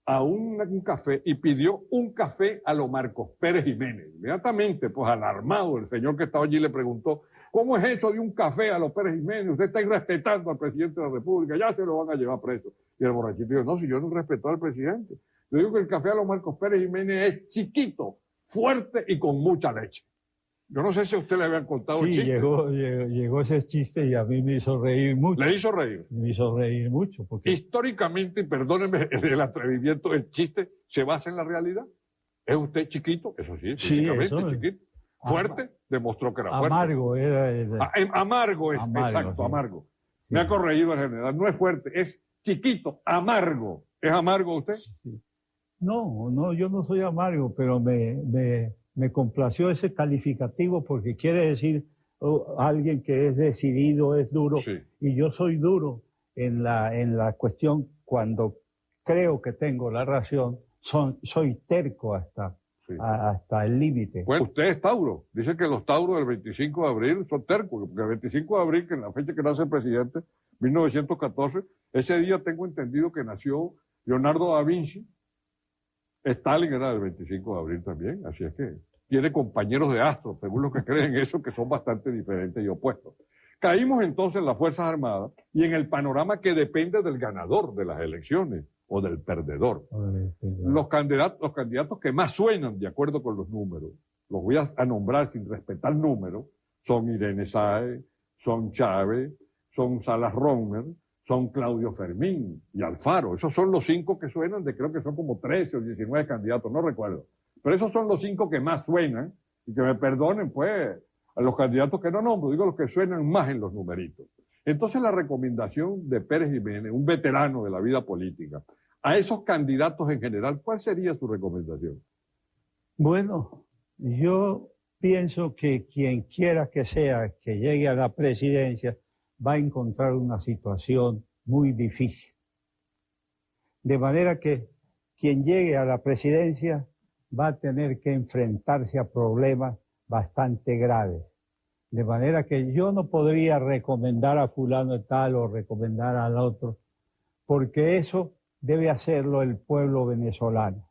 a un café y pidió un café a lo Marcos Pérez Jiménez. Inmediatamente, pues alarmado, el señor que estaba allí le preguntó: ¿cómo es eso de un café a los Pérez Jiménez? Usted está irrespetando al presidente de la República, ya se lo van a llevar preso. Y el borrachito dijo: no, si yo no respeto al presidente. Yo digo que el café a los Marcos Pérez Jiménez es chiquito, fuerte y con mucha leche. Yo no sé si a usted le habían contado el chiste. Llegó ese chiste y a mí me hizo reír mucho. ¿Le hizo reír? Me hizo reír mucho. Porque... históricamente, y perdónenme el atrevimiento, el chiste se basa en la realidad. ¿Es usted chiquito? Eso sí, físicamente eso chiquito. Fuerte, demostró que era fuerte. Amargo era. Amargo es, exacto, sí. Amargo. Me ha corregido el general, no es fuerte, es chiquito, amargo. ¿Es amargo usted? Sí. No, yo no soy amargo, pero me complació ese calificativo porque quiere decir alguien que es decidido, es duro, sí. Y yo soy duro en la cuestión cuando creo que tengo la razón, soy terco hasta el límite. Bueno, usted es Tauro. Dice que los Tauros del 25 de abril son tercos, porque el 25 de abril, que es la fecha que nace el presidente, 1914, ese día tengo entendido que nació Leonardo da Vinci. Stalin era del 25 de abril también, así es que tiene compañeros de astros, según los que creen eso, que son bastante diferentes y opuestos. Caímos entonces en las Fuerzas Armadas y en el panorama que depende del ganador de las elecciones o del perdedor. Los candidatos que más suenan de acuerdo con los números, los voy a nombrar sin respetar números, son Irene Sáez, son Chávez, son Salas Rohmer, son Claudio Fermín y Alfaro. Esos son los 5 que suenan, creo que son como 13 o 19 candidatos, no recuerdo. Pero esos son los 5 que más suenan, y que me perdonen, pues, a los candidatos que no nombro, digo los que suenan más en los numeritos. Entonces la recomendación de Pérez Jiménez, un veterano de la vida política, a esos candidatos en general, ¿cuál sería su recomendación? Bueno, yo pienso que quien quiera que sea que llegue a la presidencia va a encontrar una situación muy difícil. De manera que quien llegue a la presidencia va a tener que enfrentarse a problemas bastante graves. De manera que yo no podría recomendar a fulano de tal o recomendar al otro, porque eso debe hacerlo el pueblo venezolano.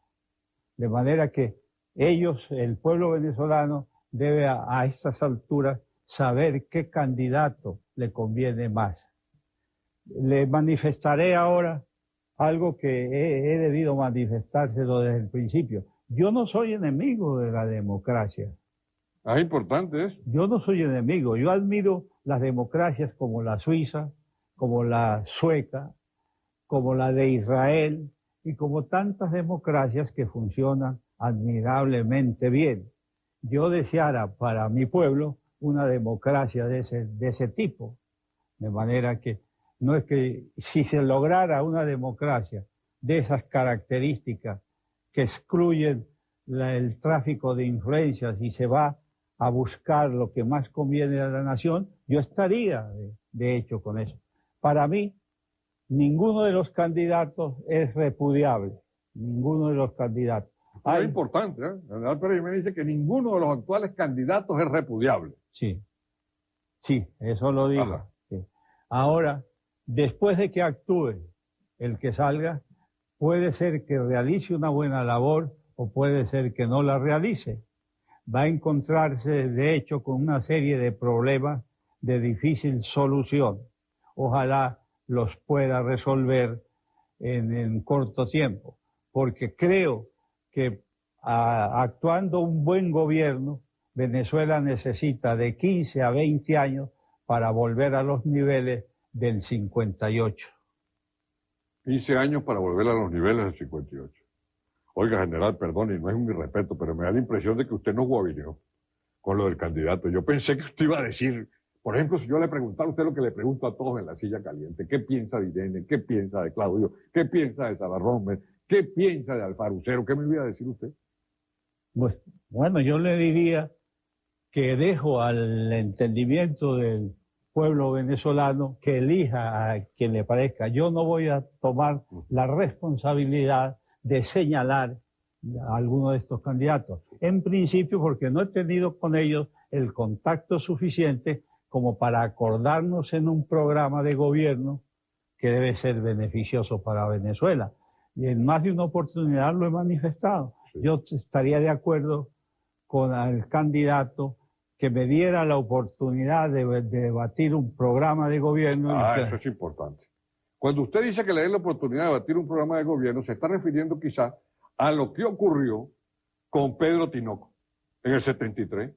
De manera que ellos, el pueblo venezolano, debe a estas alturas saber qué candidato le conviene más. Le manifestaré ahora algo que he debido manifestárselo desde el principio. Yo no soy enemigo de la democracia. Ah, importante eso. Yo no soy enemigo. Yo admiro las democracias como la suiza, como la sueca, como la de Israel y como tantas democracias que funcionan admirablemente bien. Yo deseara para mi pueblo una democracia de ese tipo. De manera que no es que si se lograra una democracia de esas características que excluyen el tráfico de influencias y se va a buscar lo que más conviene a la nación, yo estaría de hecho con eso. Para mí, ninguno de los candidatos es repudiable, ninguno de los candidatos. Es importante, ¿eh? El general Pérez Jiménez dice que ninguno de los actuales candidatos es repudiable. Sí, sí, eso lo digo. Sí. Ahora, después de que actúe el que salga, puede ser que realice una buena labor o puede ser que no la realice. Va a encontrarse, de hecho, con una serie de problemas de difícil solución. Ojalá los pueda resolver en corto tiempo, porque creo que actuando un buen gobierno, Venezuela necesita de 15 a 20 años para volver a los niveles del 58. 15 años para volver a los niveles del 58. Oiga, general, perdón, y no es un irrespeto, pero me da la impresión de que usted no guabineó con lo del candidato. Yo pensé que usted iba a decir, por ejemplo, si yo le preguntara a usted lo que le pregunto a todos en la silla caliente, ¿qué piensa de Irene? ¿Qué piensa de Claudio? ¿Qué piensa de Salas Rohmer? ¿Qué piensa de Alfaro? ¿Qué me iba a decir usted? Pues, bueno, yo le diría que dejo al entendimiento del pueblo venezolano que elija a quien le parezca. Yo no voy a tomar la responsabilidad de señalar a alguno de estos candidatos. En principio, porque no he tenido con ellos el contacto suficiente como para acordarnos en un programa de gobierno que debe ser beneficioso para Venezuela. Y en más de una oportunidad lo he manifestado. Sí. Yo estaría de acuerdo con el candidato que me diera la oportunidad de debatir un programa de gobierno. Eso es importante. Cuando usted dice que le dé la oportunidad de debatir un programa de gobierno, se está refiriendo quizá a lo que ocurrió con Pedro Tinoco en el 73,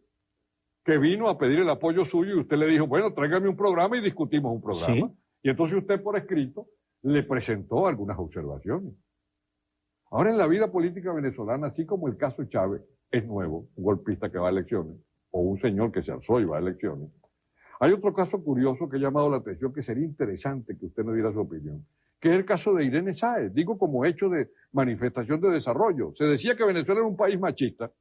que vino a pedir el apoyo suyo y usted le dijo, bueno, tráigame un programa y discutimos un programa. ¿Sí? Y entonces usted por escrito le presentó algunas observaciones. Ahora en la vida política venezolana, así como el caso Chávez es nuevo, un golpista que va a elecciones, o un señor que se alzó y va a elecciones, hay otro caso curioso que ha llamado la atención, que sería interesante que usted me diera su opinión, que es el caso de Irene Sáez, digo como hecho de manifestación de desarrollo. Se decía que Venezuela era un país machista.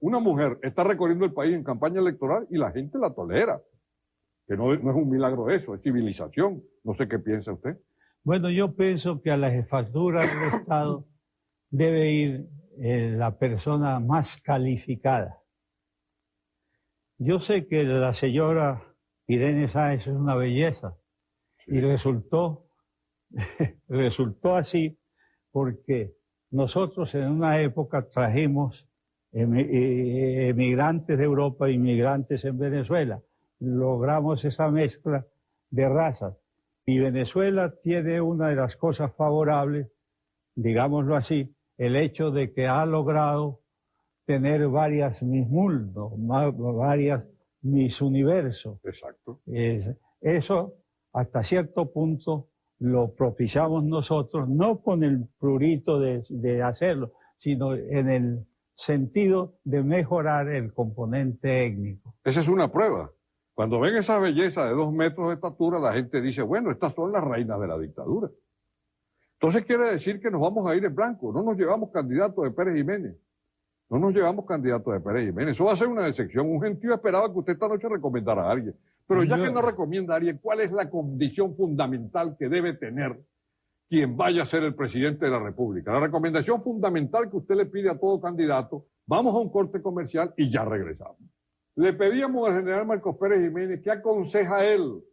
Una mujer está recorriendo el país en campaña electoral y la gente la tolera. Que no es un milagro eso, es civilización. No sé qué piensa usted. Bueno, yo pienso que a la jefatura del Estado debe ir la persona más calificada. Yo sé que la señora Irene Sáez es una belleza, sí. Y resultó así porque nosotros en una época trajimos emigrantes de Europa, inmigrantes en Venezuela. Logramos esa mezcla de razas. Y Venezuela tiene una de las cosas favorables, digámoslo así, el hecho de que ha logrado tener varias Miss Mundo, varias Miss Universo. Exacto. eso hasta cierto punto lo propiciamos nosotros, no con el prurito de hacerlo, sino en el sentido de mejorar el componente étnico. Esa es una prueba. Cuando ven esa belleza de 2 metros de estatura, la gente dice, bueno, estas son las reinas de la dictadura. Entonces quiere decir que nos vamos a ir en blanco, no nos llevamos candidatos de Pérez Jiménez. No nos llevamos candidatos de Pérez Jiménez. Eso va a ser una decepción. Un gentío esperaba que usted esta noche recomendara a alguien. Pero ya que no recomienda a alguien, ¿cuál es la condición fundamental que debe tener quien vaya a ser el presidente de la República? La recomendación fundamental que usted le pide a todo candidato, vamos a un corte comercial y ya regresamos. Le pedíamos al general Marcos Pérez Jiménez qué aconseja él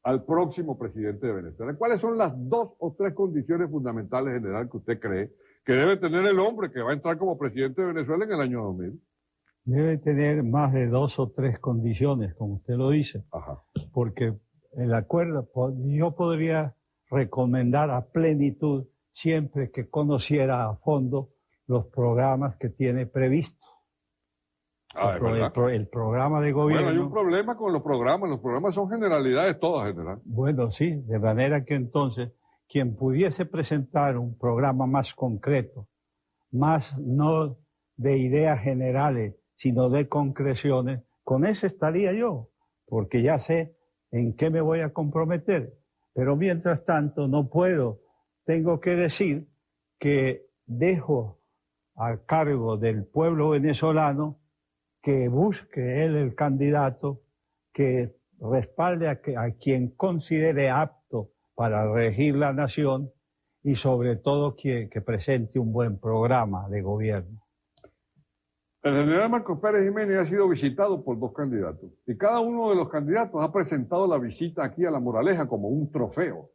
al próximo presidente de Venezuela. ¿Cuáles son las 2 o 3 condiciones fundamentales, general, que usted cree que debe tener el hombre que va a entrar como presidente de Venezuela en el año 2000? Debe tener más de 2 o 3 condiciones, como usted lo dice. Ajá. Porque el acuerdo, yo podría recomendar a plenitud siempre que conociera a fondo los programas que tiene previstos. El programa de gobierno. Bueno, hay un problema con los programas son generalidades todas, general. Bueno, sí, de manera que entonces quien pudiese presentar un programa más concreto, más no de ideas generales, sino de concreciones, con ese estaría yo, porque ya sé en qué me voy a comprometer. Pero mientras tanto no puedo, tengo que decir que dejo a cargo del pueblo venezolano que busque él el candidato, que respalde a quien considere apto para regir la nación y sobre todo que presente un buen programa de gobierno. El general Marcos Pérez Jiménez ha sido visitado por 2 candidatos y cada uno de los candidatos ha presentado la visita aquí a La Moraleja como un trofeo.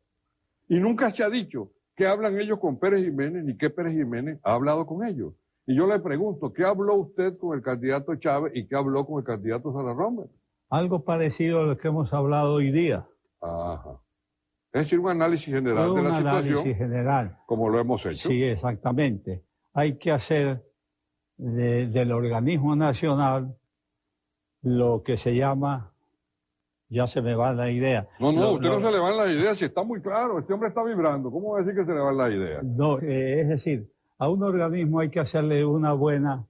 Y nunca se ha dicho qué hablan ellos con Pérez Jiménez ni qué Pérez Jiménez ha hablado con ellos. Y yo le pregunto, ¿qué habló usted con el candidato Chávez y qué habló con el candidato Sara Romer? Algo parecido a lo que hemos hablado hoy día. Ajá. Es decir, un análisis general de la situación. Un análisis general. Como lo hemos hecho. Sí, exactamente. Hay que hacer del organismo nacional lo que se llama, ya se me va la idea. No, usted no se le van las ideas, si está muy claro, este hombre está vibrando, ¿cómo va a decir que se le van las ideas? No, es decir, a un organismo hay que hacerle una buena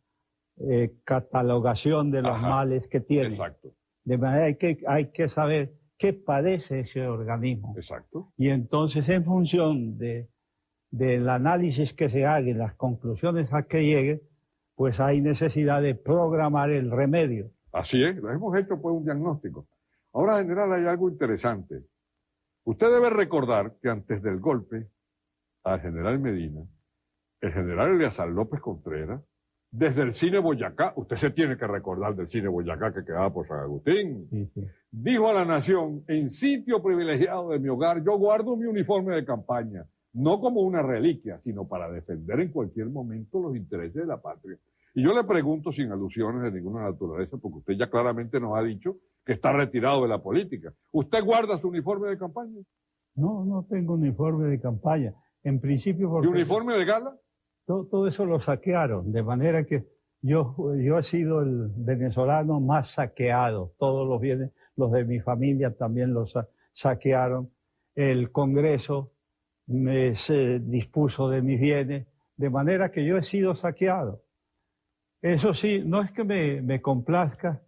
catalogación de los males que tiene. Exacto. De manera que hay que saber qué padece ese organismo. Exacto. Y entonces, en función del análisis que se haga y las conclusiones a que llegue, pues hay necesidad de programar el remedio. Así es, lo hemos hecho pues un diagnóstico. Ahora, general, hay algo interesante. Usted debe recordar que antes del golpe al general Medina, el general Eleazar López Contreras, desde el cine Boyacá, usted se tiene que recordar del cine Boyacá que quedaba por San Agustín, Sí. dijo a la nación, en sitio privilegiado de mi hogar, yo guardo mi uniforme de campaña, no como una reliquia, sino para defender en cualquier momento los intereses de la patria. Y yo le pregunto sin alusiones de ninguna naturaleza, porque usted ya claramente nos ha dicho que está retirado de la política. ¿Usted guarda su uniforme de campaña? No tengo uniforme de campaña. En principio... ¿Y uniforme de gala? Todo eso lo saquearon, de manera que yo he sido el venezolano más saqueado. Todos los bienes, los de mi familia también los saquearon. El Congreso se dispuso de mis bienes, de manera que yo he sido saqueado. Eso sí, no es que me complazca,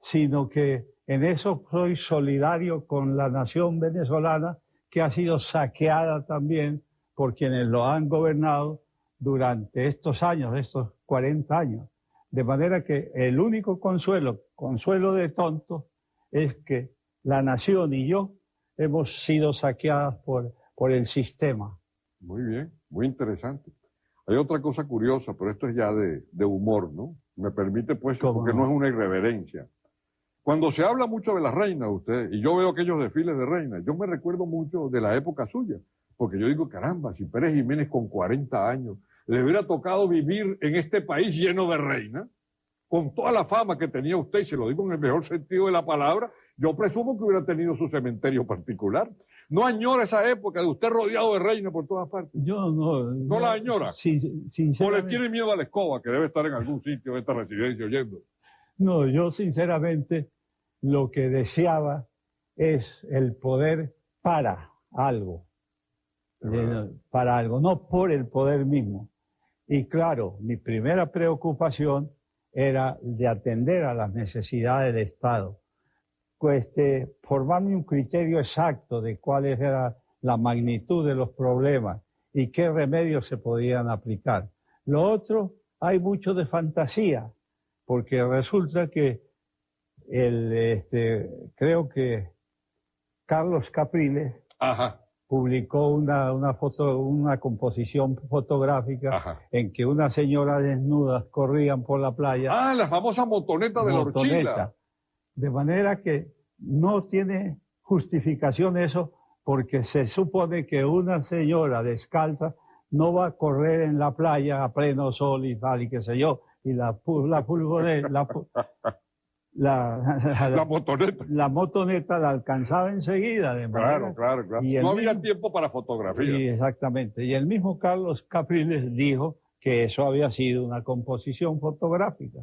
sino que en eso soy solidario con la nación venezolana, que ha sido saqueada también por quienes lo han gobernado durante estos años, estos 40 años. De manera que el único consuelo de tonto, es que la nación y yo hemos sido saqueadas por el sistema. Muy bien, muy interesante. Hay otra cosa curiosa, pero esto es ya de humor, ¿no? Me permite, pues, porque no es una irreverencia. Cuando se habla mucho de las reinas, usted, y yo veo aquellos desfiles de reinas, yo me recuerdo mucho de la época suya, porque yo digo, caramba, si Pérez Jiménez con 40 años le hubiera tocado vivir en este país lleno de reinas, con toda la fama que tenía usted, y se lo digo en el mejor sentido de la palabra, yo presumo que hubiera tenido su cementerio particular. ¿No añora esa época de usted rodeado de reinas por todas partes? Yo no. ¿No la añora? Sinceramente. ¿O le tiene miedo a la escoba, que debe estar en algún sitio de esta residencia oyendo? No, yo sinceramente lo que deseaba es el poder para algo, para algo, no por el poder mismo. Y claro, mi primera preocupación era de atender a las necesidades del Estado, pues formarme un criterio exacto de cuál era la magnitud de los problemas y qué remedios se podían aplicar. Lo otro, hay mucho de fantasía, porque resulta que creo que Carlos Capriles publicó una composición fotográfica en que unas señoras desnudas corrían por la playa. Ah, la famosa motoneta de la Orchila. De manera que no tiene justificación eso, porque se supone que una señora descalza no va a correr en la playa a pleno sol y tal, y qué sé yo, y la motoneta la alcanzaba enseguida. De manera, claro. No había tiempo para fotografía. Y exactamente. Y el mismo Carlos Capriles dijo que eso había sido una composición fotográfica.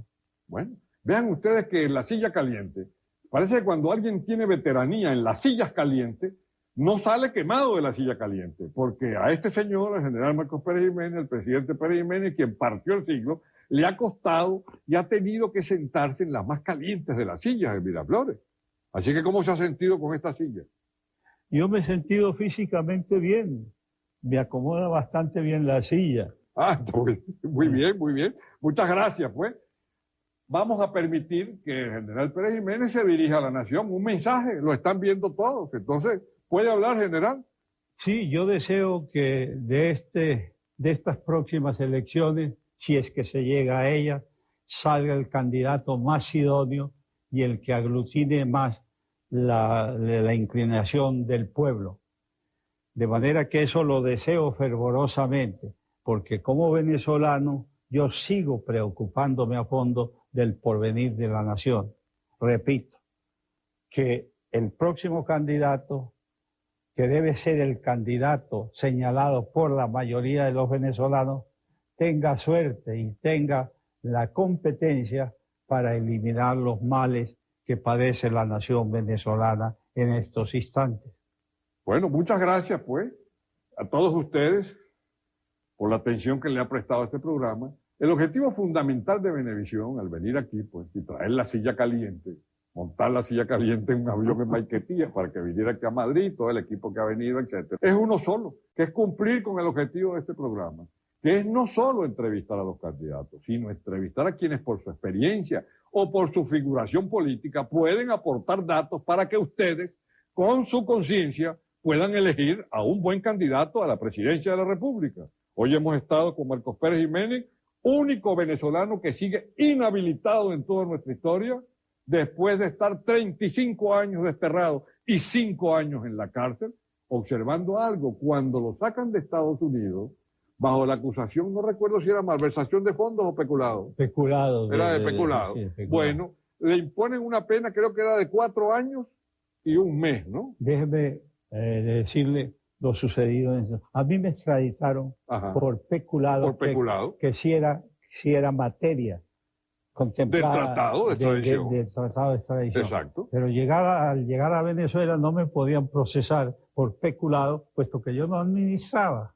Bueno, vean ustedes que en la silla caliente, parece que cuando alguien tiene veteranía en las sillas calientes, no sale quemado de la silla caliente, porque a este señor, el general Marcos Pérez Jiménez, el presidente Pérez Jiménez, quien partió el siglo, le ha costado y ha tenido que sentarse en las más calientes de las sillas de Miraflores. Así que, ¿cómo se ha sentido con esta silla? Yo me he sentido físicamente bien, me acomoda bastante bien la silla. Ah, muy bien. Muchas gracias, pues. Vamos a permitir que el general Pérez Jiménez se dirija a la nación, un mensaje, lo están viendo todos. Entonces, ¿puede hablar, general? Sí, yo deseo que de estas próximas elecciones, si es que se llega a ellas, salga el candidato más idóneo y el que aglutine más la inclinación del pueblo. De manera que eso lo deseo fervorosamente, porque como venezolano yo sigo preocupándome a fondo del porvenir de la nación. Repito, que el próximo candidato, que debe ser el candidato señalado por la mayoría de los venezolanos, tenga suerte y tenga la competencia para eliminar los males que padece la nación venezolana en estos instantes. Bueno, muchas gracias, pues, a todos ustedes por la atención que le ha prestado a este programa. El objetivo fundamental de Venevisión, al venir aquí, pues, y traer la silla caliente, montar la silla caliente en un avión en Maiquetía para que viniera aquí a Madrid, todo el equipo que ha venido, etc. Es uno solo, que es cumplir con el objetivo de este programa, que es no solo entrevistar a los candidatos, sino entrevistar a quienes por su experiencia o por su figuración política pueden aportar datos para que ustedes, con su conciencia, puedan elegir a un buen candidato a la presidencia de la República. Hoy hemos estado con Marcos Pérez Jiménez, único venezolano que sigue inhabilitado en toda nuestra historia, después de estar 35 años desterrado y 5 años en la cárcel, observando algo. Cuando lo sacan de Estados Unidos, bajo la acusación, no recuerdo si era malversación de fondos o peculado. Peculado. Era de peculado. Sí, peculado. Bueno, le imponen una pena, creo que era de 4 años y 1 mes, ¿no? Déjeme decirle lo sucedido en eso. A mí me extraditaron por peculado. Por peculado. Que si era materia contemplada del tratado de extradición. Del tratado de extradición. Exacto. Pero al llegar a Venezuela no me podían procesar por peculado, puesto que yo no administraba.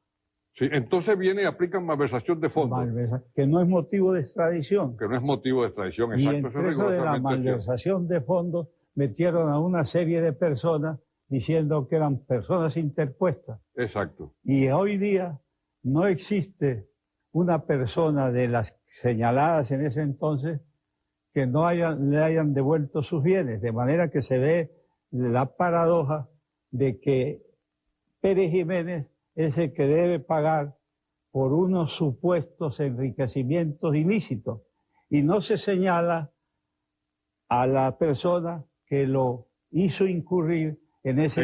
Sí, entonces viene y aplican malversación de fondos. Que no es motivo de extradición. Que no es motivo de extradición, exacto. Y entre eso de la malversación de fondos, metieron a una serie de personas diciendo que eran personas interpuestas. Exacto. Y hoy día no existe una persona de las señaladas en ese entonces que no le hayan devuelto sus bienes, de manera que se ve la paradoja de que Pérez Jiménez es el que debe pagar por unos supuestos enriquecimientos ilícitos y no se señala a la persona que lo hizo incurrir en esos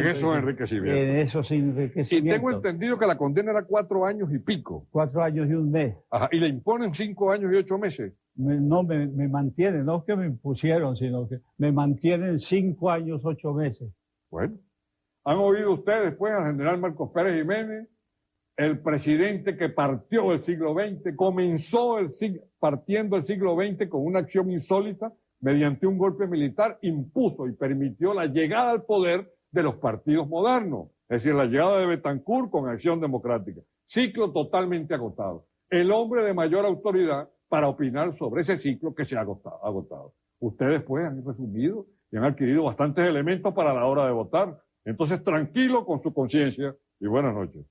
enriquecimientos. Y tengo entendido que la condena era 4 años y pico. 4 años y 1 mes. Ajá, y le imponen 5 años y 8 meses. No, me mantienen, no es que me impusieron, sino que me mantienen 5 años, 8 meses. Bueno, han oído ustedes, pues, al general Marcos Pérez Jiménez, el presidente que partió el siglo XX, comenzó partiendo el siglo XX con una acción insólita, mediante un golpe militar, impuso y permitió la llegada al poder de los partidos modernos, es decir, la llegada de Betancourt con Acción Democrática. Ciclo totalmente agotado. El hombre de mayor autoridad para opinar sobre ese ciclo que se ha agotado. Ustedes pues han resumido y han adquirido bastantes elementos para la hora de votar. Entonces, tranquilo con su conciencia y buenas noches.